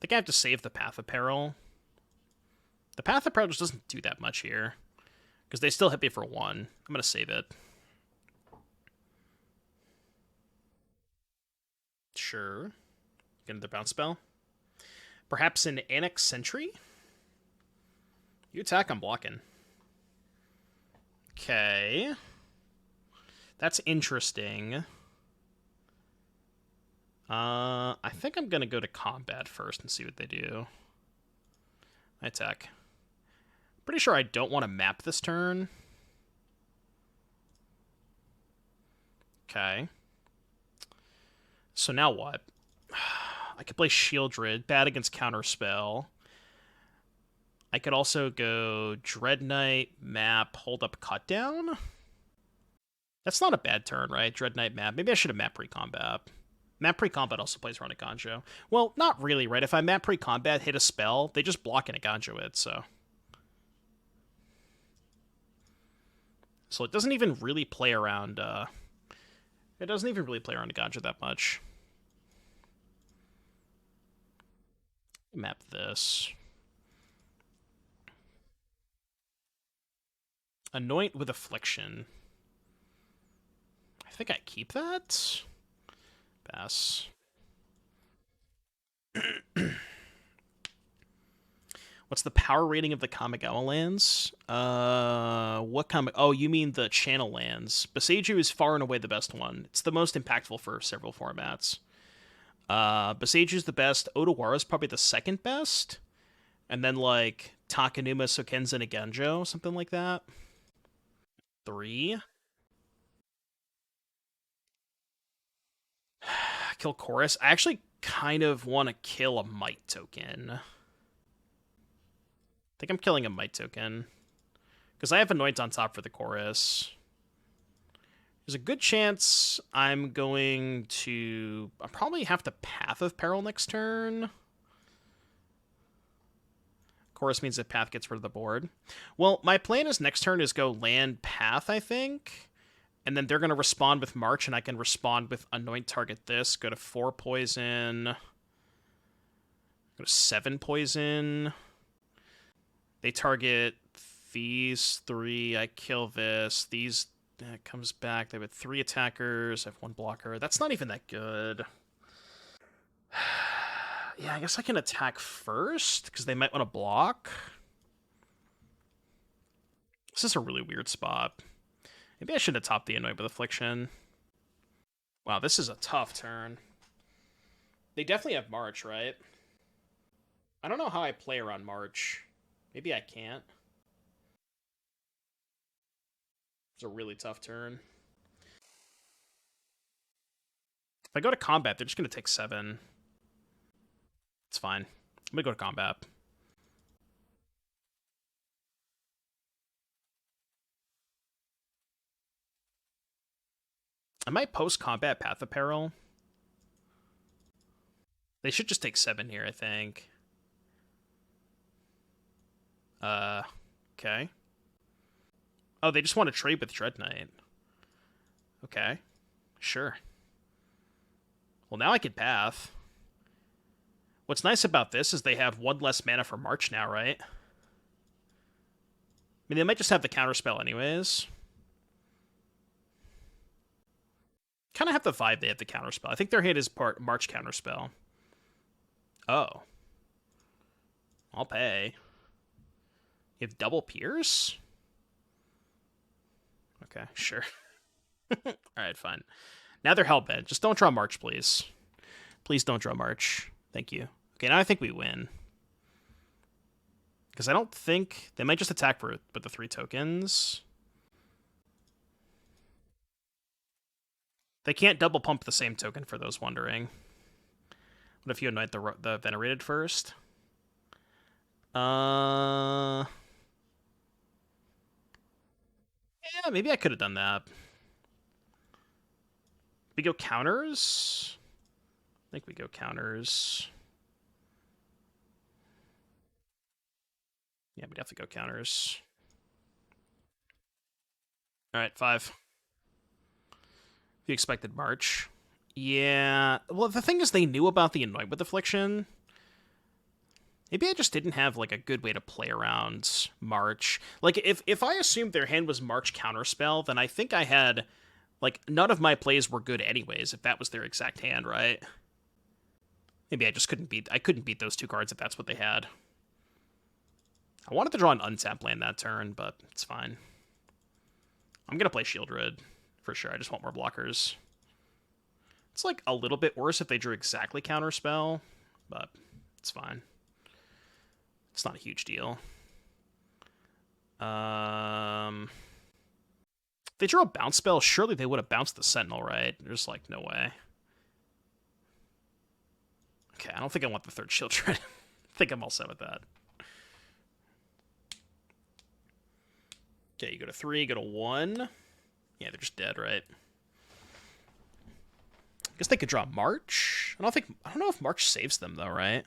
think I have to save the Path of Peril. The Path of Peril just doesn't do that much here, because they still hit me for 1. I'm going to save it. Sure. Get another bounce spell. Perhaps an Annex Sentry? You attack, I'm blocking. Okay. That's interesting. I think I'm going to go to combat first and see what they do. I attack. Pretty sure I don't want to map this turn. Okay. So now what? I could play Shieldred, bad against Counterspell. I could also go Dread Knight, map, hold up, cut down. That's not a bad turn, right? Dread Knight, map. Maybe I should have map pre-combat. Map pre-combat also plays around a Ganjo. Well, not really, right? If I map pre-combat, hit a spell, they just block in a Ganjo it, so. So it doesn't even really play around, it doesn't even really play around a Ganjo that much. Map this. Anoint with Affliction. I think I keep that. Pass. What's the power rating of the Kamigawa lands? What Oh, you mean the channel lands. Boseiju is far and away the best one. It's the most impactful for several formats. Boseiju's the best. Odawara's probably the second best. And then, like, Takanuma, Sokenzen, and Genjo, something like that. 3. Kill Chorus. I actually kind of want to kill a Might token. I think I'm killing a Might token. Because I have Anoint on top for the Chorus. There's a good chance I'm going to... I'll probably have to Path of Peril next turn. Chorus means that Path gets rid of the board. Well, my plan is next turn is go land Path, I think. And then they're going to respond with March, and I can respond with Anoint target this. Go to 4 poison. Go to 7 poison. They target these 3. I kill this. These... It comes back. They have 3 attackers. I have 1 blocker. That's not even that good. Yeah, I guess I can attack first, because they might want to block. This is a really weird spot. Maybe I should have topped the Annoyed with Affliction. Wow, this is a tough turn. They definitely have March, right? I don't know how I play around March. Maybe I can't. It's a really tough turn. If I go to combat, they're just going to take 7. It's fine. I'm going to go to combat. I might post-combat Path of Peril. They should just take 7 here, I think. Okay. Oh, they just want to trade with Dread Knight. Okay. Sure. Well, now I can Path. What's nice about this is they have 1 less mana for March now, right? I mean, they might just have the counterspell anyways. Kind of have the vibe they have the counterspell. I think their hit is part March counterspell. Oh. I'll pay. You have double Pierce? Okay, sure. Alright, fine. Now they're hellbent. Just don't draw March, please. Please don't draw March. Thank you. Okay, now I think we win. Because I don't think... They might just attack with the 3 tokens. They can't double pump the same token for those wondering. What if you anoint the Venerated first? Yeah, maybe I could have done that. We go counters? I think we go counters. Yeah, we'd have to go counters. Alright, 5. You expected March. Yeah. Well, the thing is, they knew about the Annoyed with Affliction. Maybe I just didn't have, like, a good way to play around March. Like, if I assumed their hand was March Counterspell, then I think I had... Like, none of my plays were good anyways, if that was their exact hand, right? Maybe I just couldn't beat... I couldn't beat those 2 cards if that's what they had. I wanted to draw an untapped land that turn, but it's fine. I'm going to play Shieldred, for sure. I just want more blockers. It's, like, a little bit worse if they drew exactly Counterspell, but it's fine. It's not a huge deal. If they drew a bounce spell, surely they would have bounced the Sentinel, right? There's, like, no way. Okay, I don't think I want the 3rd Shieldred. I think I'm all set with that. Okay, you go to 3, go to 1. Yeah, they're just dead, right? I guess they could draw March. I don't know if March saves them though, right?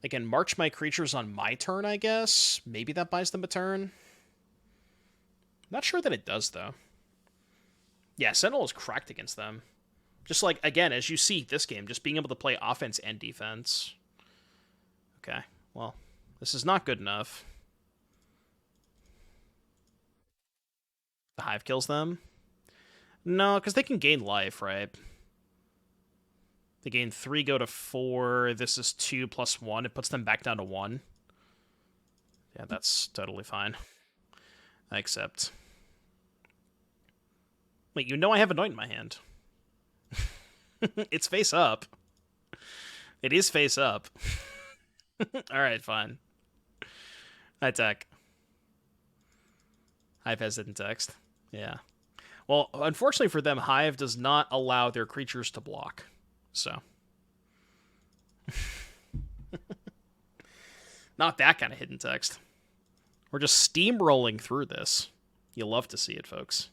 They can March my creatures on my turn, I guess. Maybe that buys them a turn. Not sure that it does though. Yeah, Sentinel is cracked against them. Just like, again, as you see this game, just being able to play offense and defense. Okay, well, this is not good enough. The Hive kills them? No, because they can gain life, right? They gain 3, go to 4. This is 2 plus 1. It puts them back down to 1. Yeah, that's totally fine. I accept. Wait, you know I have Anoint in my hand. It's face up. It is face up. Alright, fine. I attack. Hive has hidden text. Yeah. Well, unfortunately for them, Hive does not allow their creatures to block. So. Not that kind of hidden text. We're just steamrolling through this. You love to see it, folks.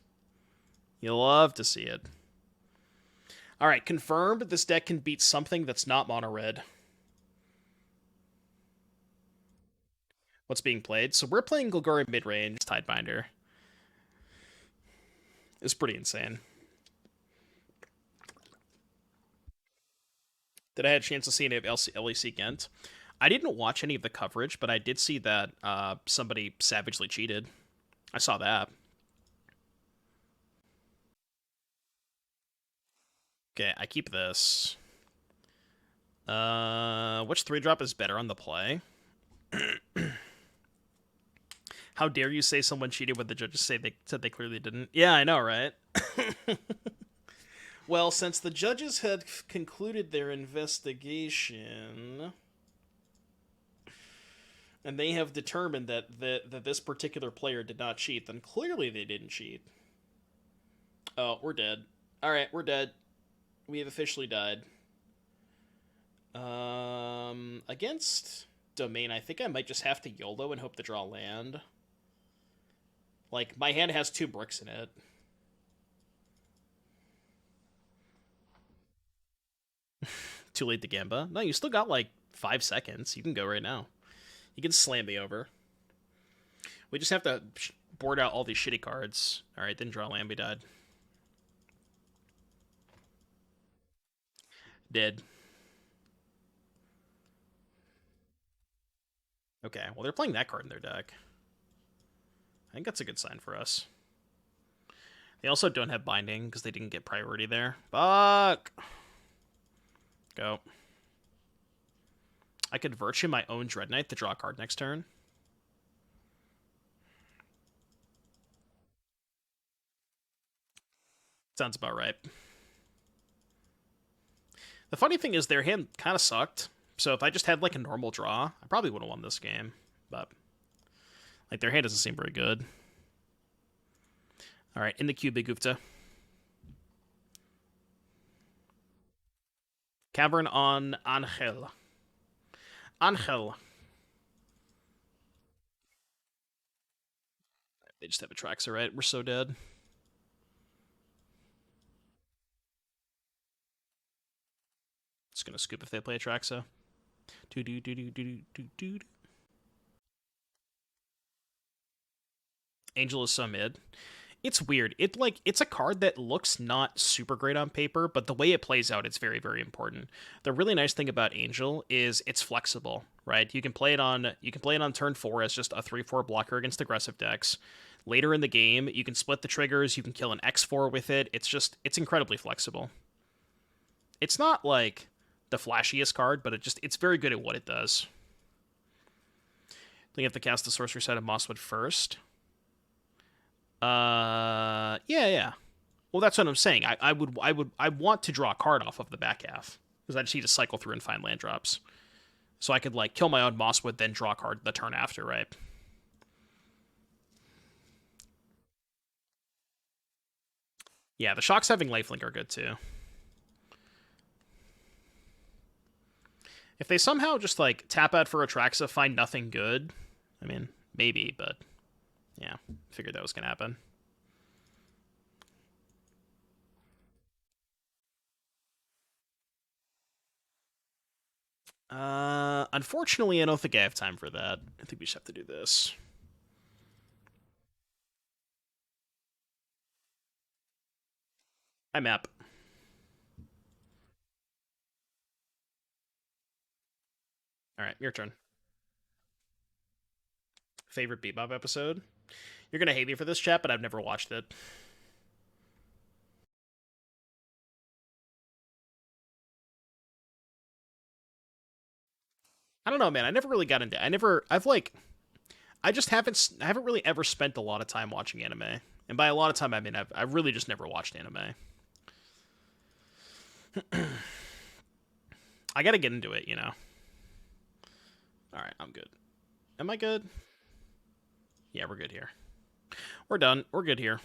You love to see it. Alright, confirmed this deck can beat something that's not mono red. What's being played? So we're playing Golgari mid-range, Tidebinder. It's pretty insane. Did I have a chance to see any of LEC Ghent? I didn't watch any of the coverage, but I did see that somebody savagely cheated. I saw that. Okay, I keep this. Which 3-drop is better on the play? How dare you say someone cheated when the judges said they clearly didn't? Yeah, I know, right? Well, since the judges had concluded their investigation, and they have determined that this particular player did not cheat, then clearly they didn't cheat. Oh, we're dead. Alright, we're dead. We have officially died. Against Domain, I think I might just have to YOLO and hope to draw land. Like, my hand has 2 bricks in it. Too late to Gamba? No, you still got, like, 5 seconds. You can go right now. You can slam me over. We just have to board out all these shitty cards. Alright, didn't draw land, we died. Dead. Okay, well, they're playing that card in their deck. I think that's a good sign for us. They also don't have Binding because they didn't get priority there. Fuck! Go. I could Virtue my own Dread Knight to draw a card next turn. Sounds about right. The funny thing is their hand kind of sucked. So if I just had like a normal draw, I probably would have won this game. But like their hand doesn't seem very good. All right, in the queue, Big Gupta. Cavern on Angel. Angel. They just have a Traxer, right? We're so dead. Just gonna scoop if they play a Traxa. Do do do do do do do. Angel is so mid. It's weird. It's a card that looks not super great on paper, but the way it plays out, it's very, very important. The really nice thing about Angel is it's flexible, right? You can play it on turn 4 as just a 3/4 blocker against aggressive decks. Later in the game, you can split the triggers, you can kill an X4 with it. It's incredibly flexible. It's not like the flashiest card, but it's very good at what it does. Then you have to cast the sorcery side of Mosswood first. Yeah. Well, that's what I'm saying. I want to draw a card off of the back half because I just need to cycle through and find land drops, so I could like kill my own Mosswood, then draw a card the turn after, right? Yeah, the shocks having lifelink are good too. If they somehow just like tap out for Atraxa, find nothing good, I mean, maybe, but yeah, figured that was gonna happen. Unfortunately, I don't think I have time for that. I think we just have to do this. I map. All right, your turn. Favorite Bebop episode? You're gonna hate me for this, chat, but I've never watched it. I don't know, man. I never really got into. I've like I haven't really ever spent a lot of time watching anime. And by a lot of time, I mean I've really just never watched anime. I gotta get into it, you know. Alright, I'm good. Am I good? Yeah, we're good here. We're done. We're good here.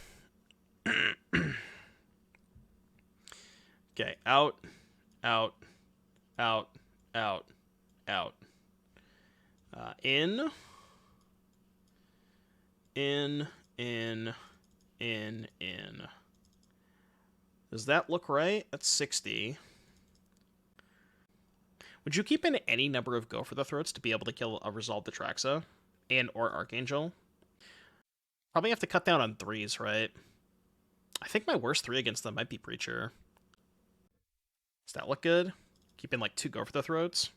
Okay, out, out, out, out, out. In, in, in, in. Does that look right? That's 60. Would you keep in any number of Go for the Throats to be able to kill a Resolve the Traxa and or Archangel? Probably have to cut down on 3s, right? I think my worst 3 against them might be Preacher. Does that look good? Keeping like 2 Go for the Throats?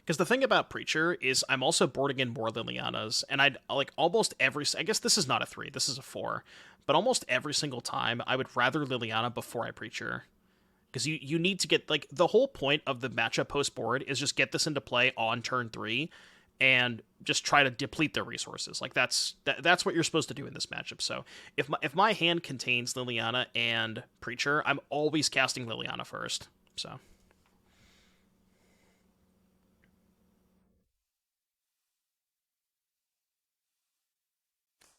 Because the thing about Preacher is I'm also boarding in more Lilianas, and I'd like almost every. I guess this is not a 3, this is a 4, but almost every single time I would rather Liliana before I Preacher. Because you need to get, like, the whole point of the matchup post board is just get this into play on turn 3 and just try to deplete their resources. Like, that's what you're supposed to do in this matchup. So if my hand contains Liliana and Preacher, I'm always casting Liliana first. So.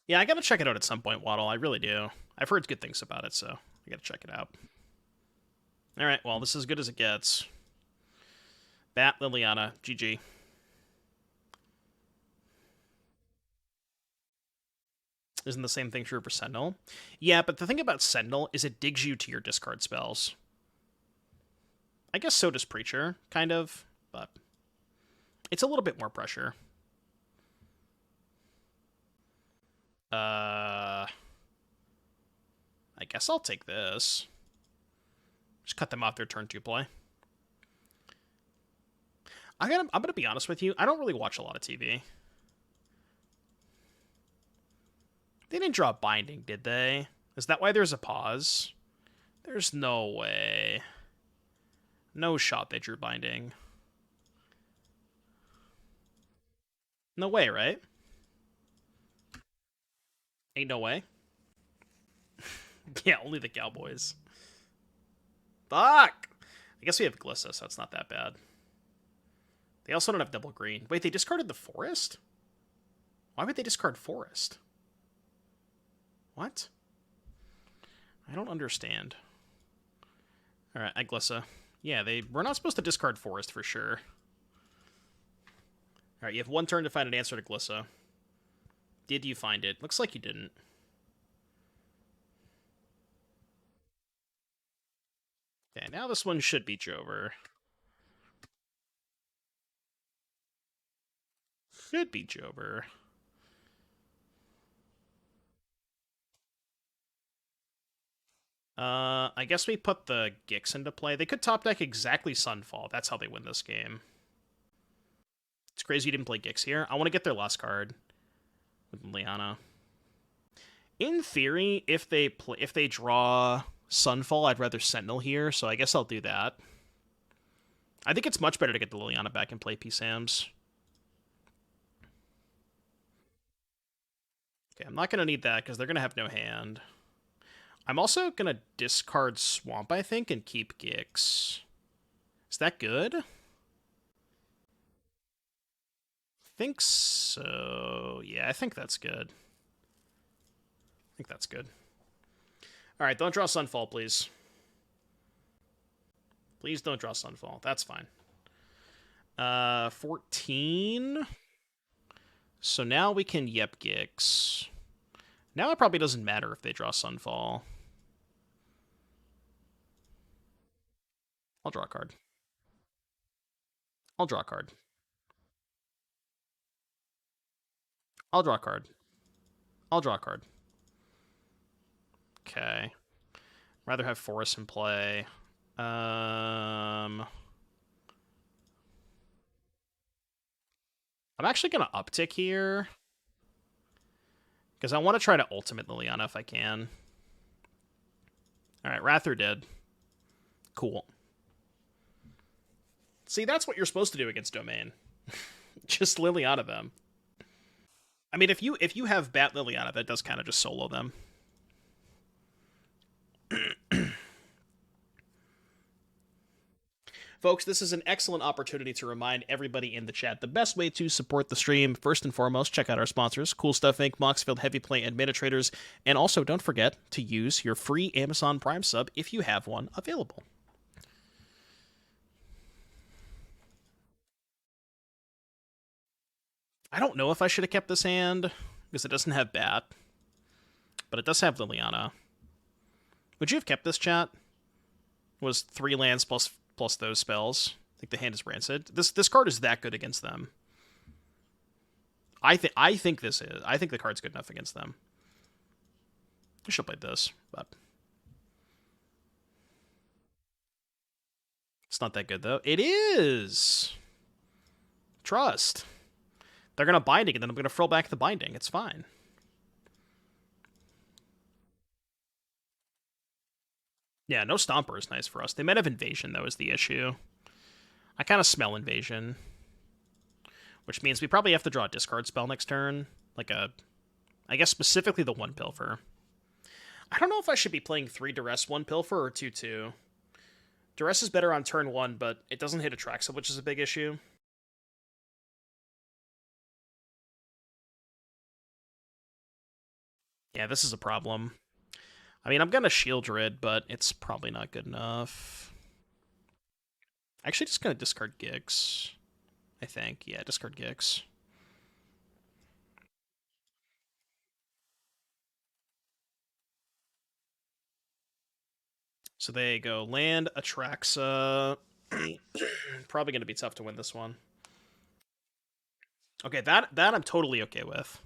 Yeah, I gotta check it out at some point, Waddle. I really do. I've heard good things about it, so I gotta check it out. Alright, well, this is as good as it gets. Bat, Liliana, GG. Isn't the same thing true for Sentinel? Yeah, but the thing about Sentinel is it digs you to your discard spells. I guess so does Preacher, kind of, but it's a little bit more pressure. I guess I'll take this. Just cut them off their turn 2 play. I'm gonna be honest with you. I don't really watch a lot of TV. They didn't draw Binding, did they? Is that why there's a pause? There's no way. No shot they drew Binding. No way, right? Ain't no way. Yeah, only the Cowboys. Fuck! I guess we have Glissa, so it's not that bad. They also don't have double green. Wait, they discarded the Forest? Why would they discard Forest? What? I don't understand. Alright, I Glissa. Yeah, we're not supposed to discard Forest for sure. Alright, you have 1 turn to find an answer to Glissa. Did you find it? Looks like you didn't. Okay, now this one should be Jover. Should be Jover. I guess we put the Gix into play. They could top deck exactly Sunfall. That's how they win this game. It's crazy you didn't play Gix here. I want to get their last card with Liana. In theory, if they draw Sunfall, I'd rather Sentinel here, so I guess I'll do that. I think it's much better to get the Liliana back and play P-Sams. Okay, I'm not going to need that because they're going to have no hand. I'm also going to discard Swamp, I think, and keep Gix. Is that good? I think so. Yeah, I think that's good. I think that's good. Alright, don't draw Sunfall, please. Please don't draw Sunfall. That's fine. 14. So now we can Yep Gix. Now it probably doesn't matter if they draw Sunfall. I'll draw a card. I'll draw a card. I'll draw a card. I'll draw a card. Okay. Rather have Forest in play. I'm actually going to uptick here. Because I want to try to ultimate Liliana if I can. Alright, Wrather dead. Cool. See, that's what you're supposed to do against Domain. Just Liliana them. I mean, if you have Bat Liliana, that does kind of just solo them. Folks, this is an excellent opportunity to remind everybody in the chat the best way to support the stream. First and foremost, check out our sponsors, Cool Stuff Inc., Moxfield Heavy Play Administrators, and also don't forget to use your free Amazon Prime sub if you have one available. I don't know if I should have kept this hand, because it doesn't have Bat, but it does have Liliana. Would you have kept this, chat? It was 3 lands plus those spells. I think the hand is rancid. This card is that good against them. I think this is. I think the card's good enough against them. I should have played this, but it's not that good though. It is. Trust. They're gonna binding, and then I'm gonna frill back the binding. It's fine. Yeah, no Stomper is nice for us. They might have Invasion, though, is the issue. I kind of smell Invasion. Which means we probably have to draw a discard spell next turn. Like a... I guess specifically the 1 Pilfer. I don't know if I should be playing 3 Duress, 1 Pilfer, or 2-2. Duress is better on turn 1, but it doesn't hit Atraxa, which is a big issue. Yeah, this is a problem. I mean, I'm gonna Shield Druid, but it's probably not good enough. Actually, just gonna discard Gix. I think. Yeah, discard Gix. So they go land, Atraxa. Probably gonna be tough to win this one. Okay, that I'm totally okay with.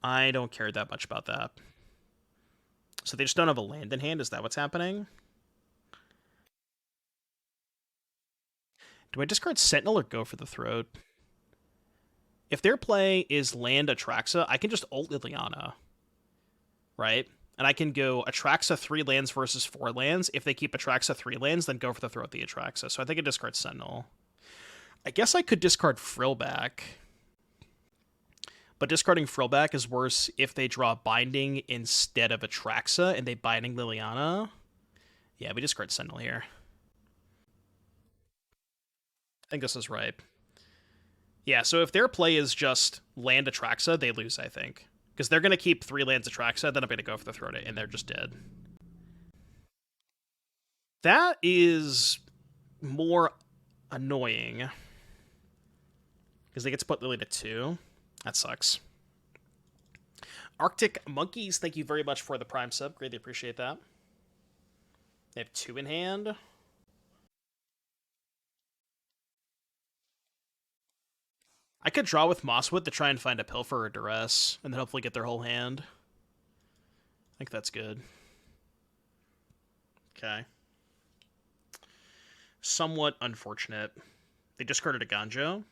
I don't care that much about that. So they just don't have a land in hand? Is that what's happening? Do I discard Sentinel or go for the Throat? If their play is land Atraxa, I can just ult Liliana. Right? And I can go Atraxa 3 lands versus 4 lands. If they keep Atraxa 3 lands, then go for the Throat the Atraxa. So I think I discard Sentinel. I guess I could discard Frillback. But discarding Frillback is worse if they draw Binding instead of Atraxa and they Binding Liliana. Yeah, we discard Sentinel here. I think this is right. Yeah, so if their play is just land Atraxa, they lose, I think. Because they're going to keep 3 lands Atraxa, then I'm going to go for the Throat, and they're just dead. That is more annoying. Because they get to put Lily to 2. That sucks. Arctic Monkeys, thank you very much for the Prime sub. Greatly appreciate that. They have 2 in hand. I could draw with Mosswood to try and find a Pilfer or Duress, and then hopefully get their whole hand. I think that's good. Okay. Somewhat unfortunate. They discarded a Ganjo.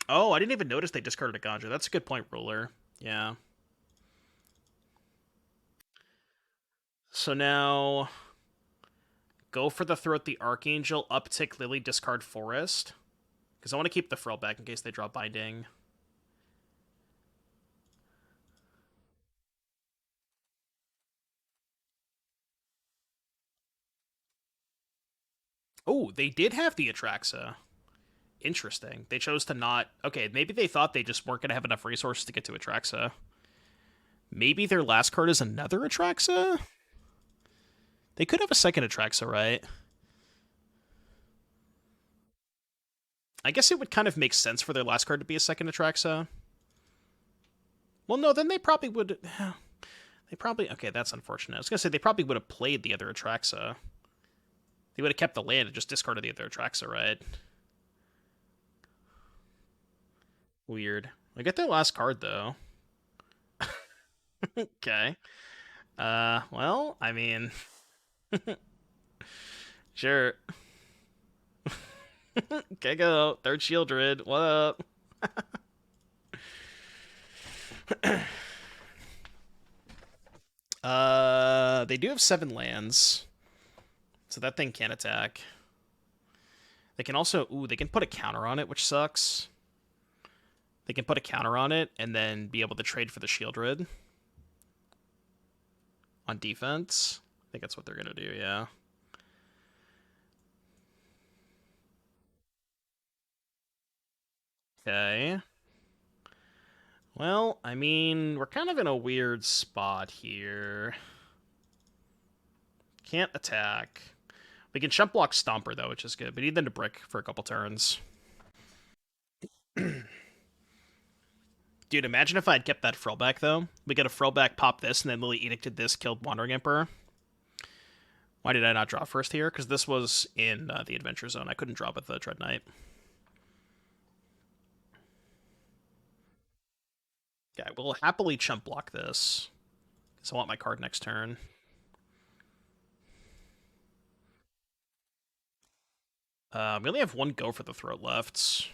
Oh, I didn't even notice they discarded a Ganjo. That's a good point, Ruler. Yeah. So now... go for the Throat the Archangel, uptick Lily, discard Forest. Because I want to keep the Frill back in case they draw Binding. Oh, they did have the Atraxa. Interesting. They chose to not... okay, maybe they thought they just weren't going to have enough resources to get to Atraxa. Maybe their last card is another Atraxa? They could have a second Atraxa, right? I guess it would kind of make sense for their last card to be a second Atraxa. Well, no, then they probably would... they probably... okay, that's unfortunate. I was going to say they probably would have played the other Atraxa. They would have kept the land and just discarded the other Atraxa, right? Weird. I get their last card, though. Okay. Well, I mean... sure. Okay, go. Third Shield Druid. What up? They do have 7 lands. So that thing can attack. They can also... ooh, they can put a counter on it, which sucks. They can put a counter on it and then be able to trade for the Shieldred on defense. I think that's what they're going to do, yeah. Okay. Well, I mean, we're kind of in a weird spot here. Can't attack. We can chump block Stomper, though, which is good. We need them to brick for a couple turns. Dude, imagine if I had kept that Frillback, though. We get a Frillback, pop this, and then Lily Edicted this, killed Wandering Emperor. Why did I not draw first here? Because this was in the Adventure Zone. I couldn't draw with the Dread Knight. Okay, we'll happily chump block this. Because I want my card next turn. We only have one go for the throat left.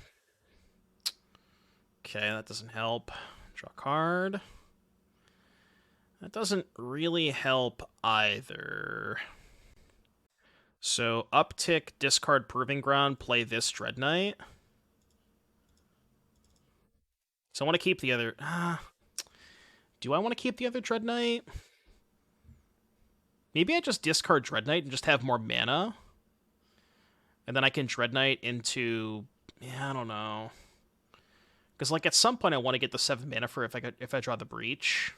Okay, that doesn't help. Draw a card. That doesn't really help either. So, uptick, discard Proving Ground, play this Dread Knight. So I want to keep the other... do I want to keep the other Dread Knight? Maybe I just discard Dread Knight and just have more mana. And then I can Dread Knight into... Yeah, I don't know. Because, like, at some point I want to get the 7 mana for if I draw the Breach.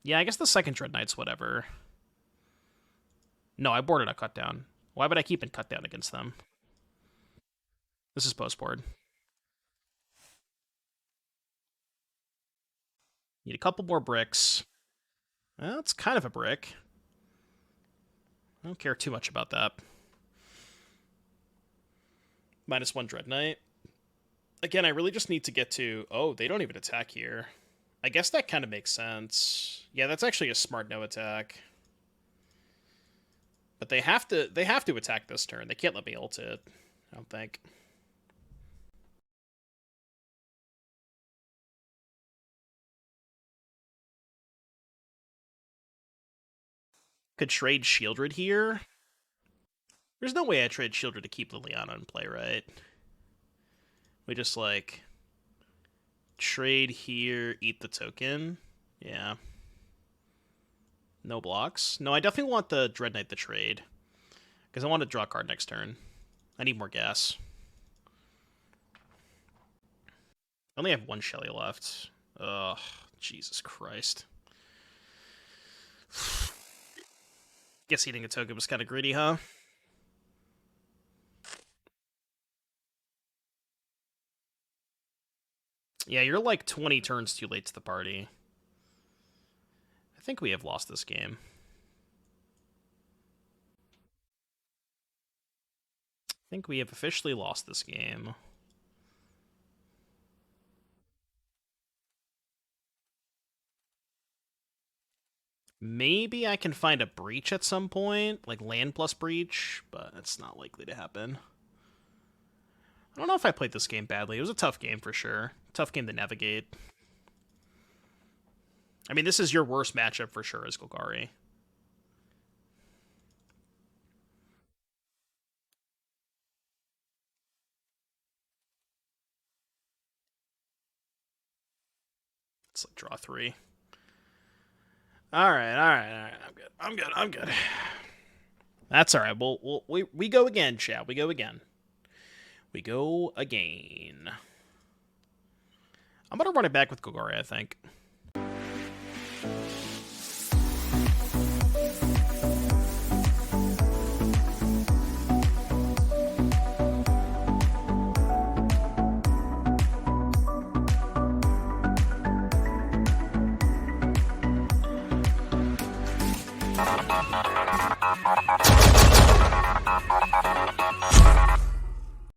Yeah, I guess the second Dread Knight's whatever. No, I boarded a cut down. Why would I keep in cut down against them? This is post board. Need a couple more bricks. Well, it's kind of a brick. I don't care too much about that. -1 Dread Knight. Again, I really just need to get to... Oh, they don't even attack here. I guess that kind of makes sense. Yeah, that's actually a smart no attack. But they have to attack this turn. They can't let me ult it, I don't think. Could trade Shieldred here. There's no way I trade Shieldred to keep Liliana in play, right? We just, like, trade here, eat the token. Yeah. No blocks. No, I definitely want the Dread Knight to trade. Because I want to draw a card next turn. I need more gas. I only have one Shelly left. Ugh, Jesus Christ. Guess eating a token was kind of greedy, huh? Yeah, you're like 20 turns too late to the party. I think we have lost this game. I think we have officially lost this game. Maybe I can find a breach at some point, like land plus breach, but it's not likely to happen. I don't know if I played this game badly. It was a tough game for sure. Tough game to navigate. I mean, this is your worst matchup for sure as Golgari. It's like draw 3. All right. I'm good. That's all right. We go again, chat. We go again. I'm gonna run it back with Golgari, I think.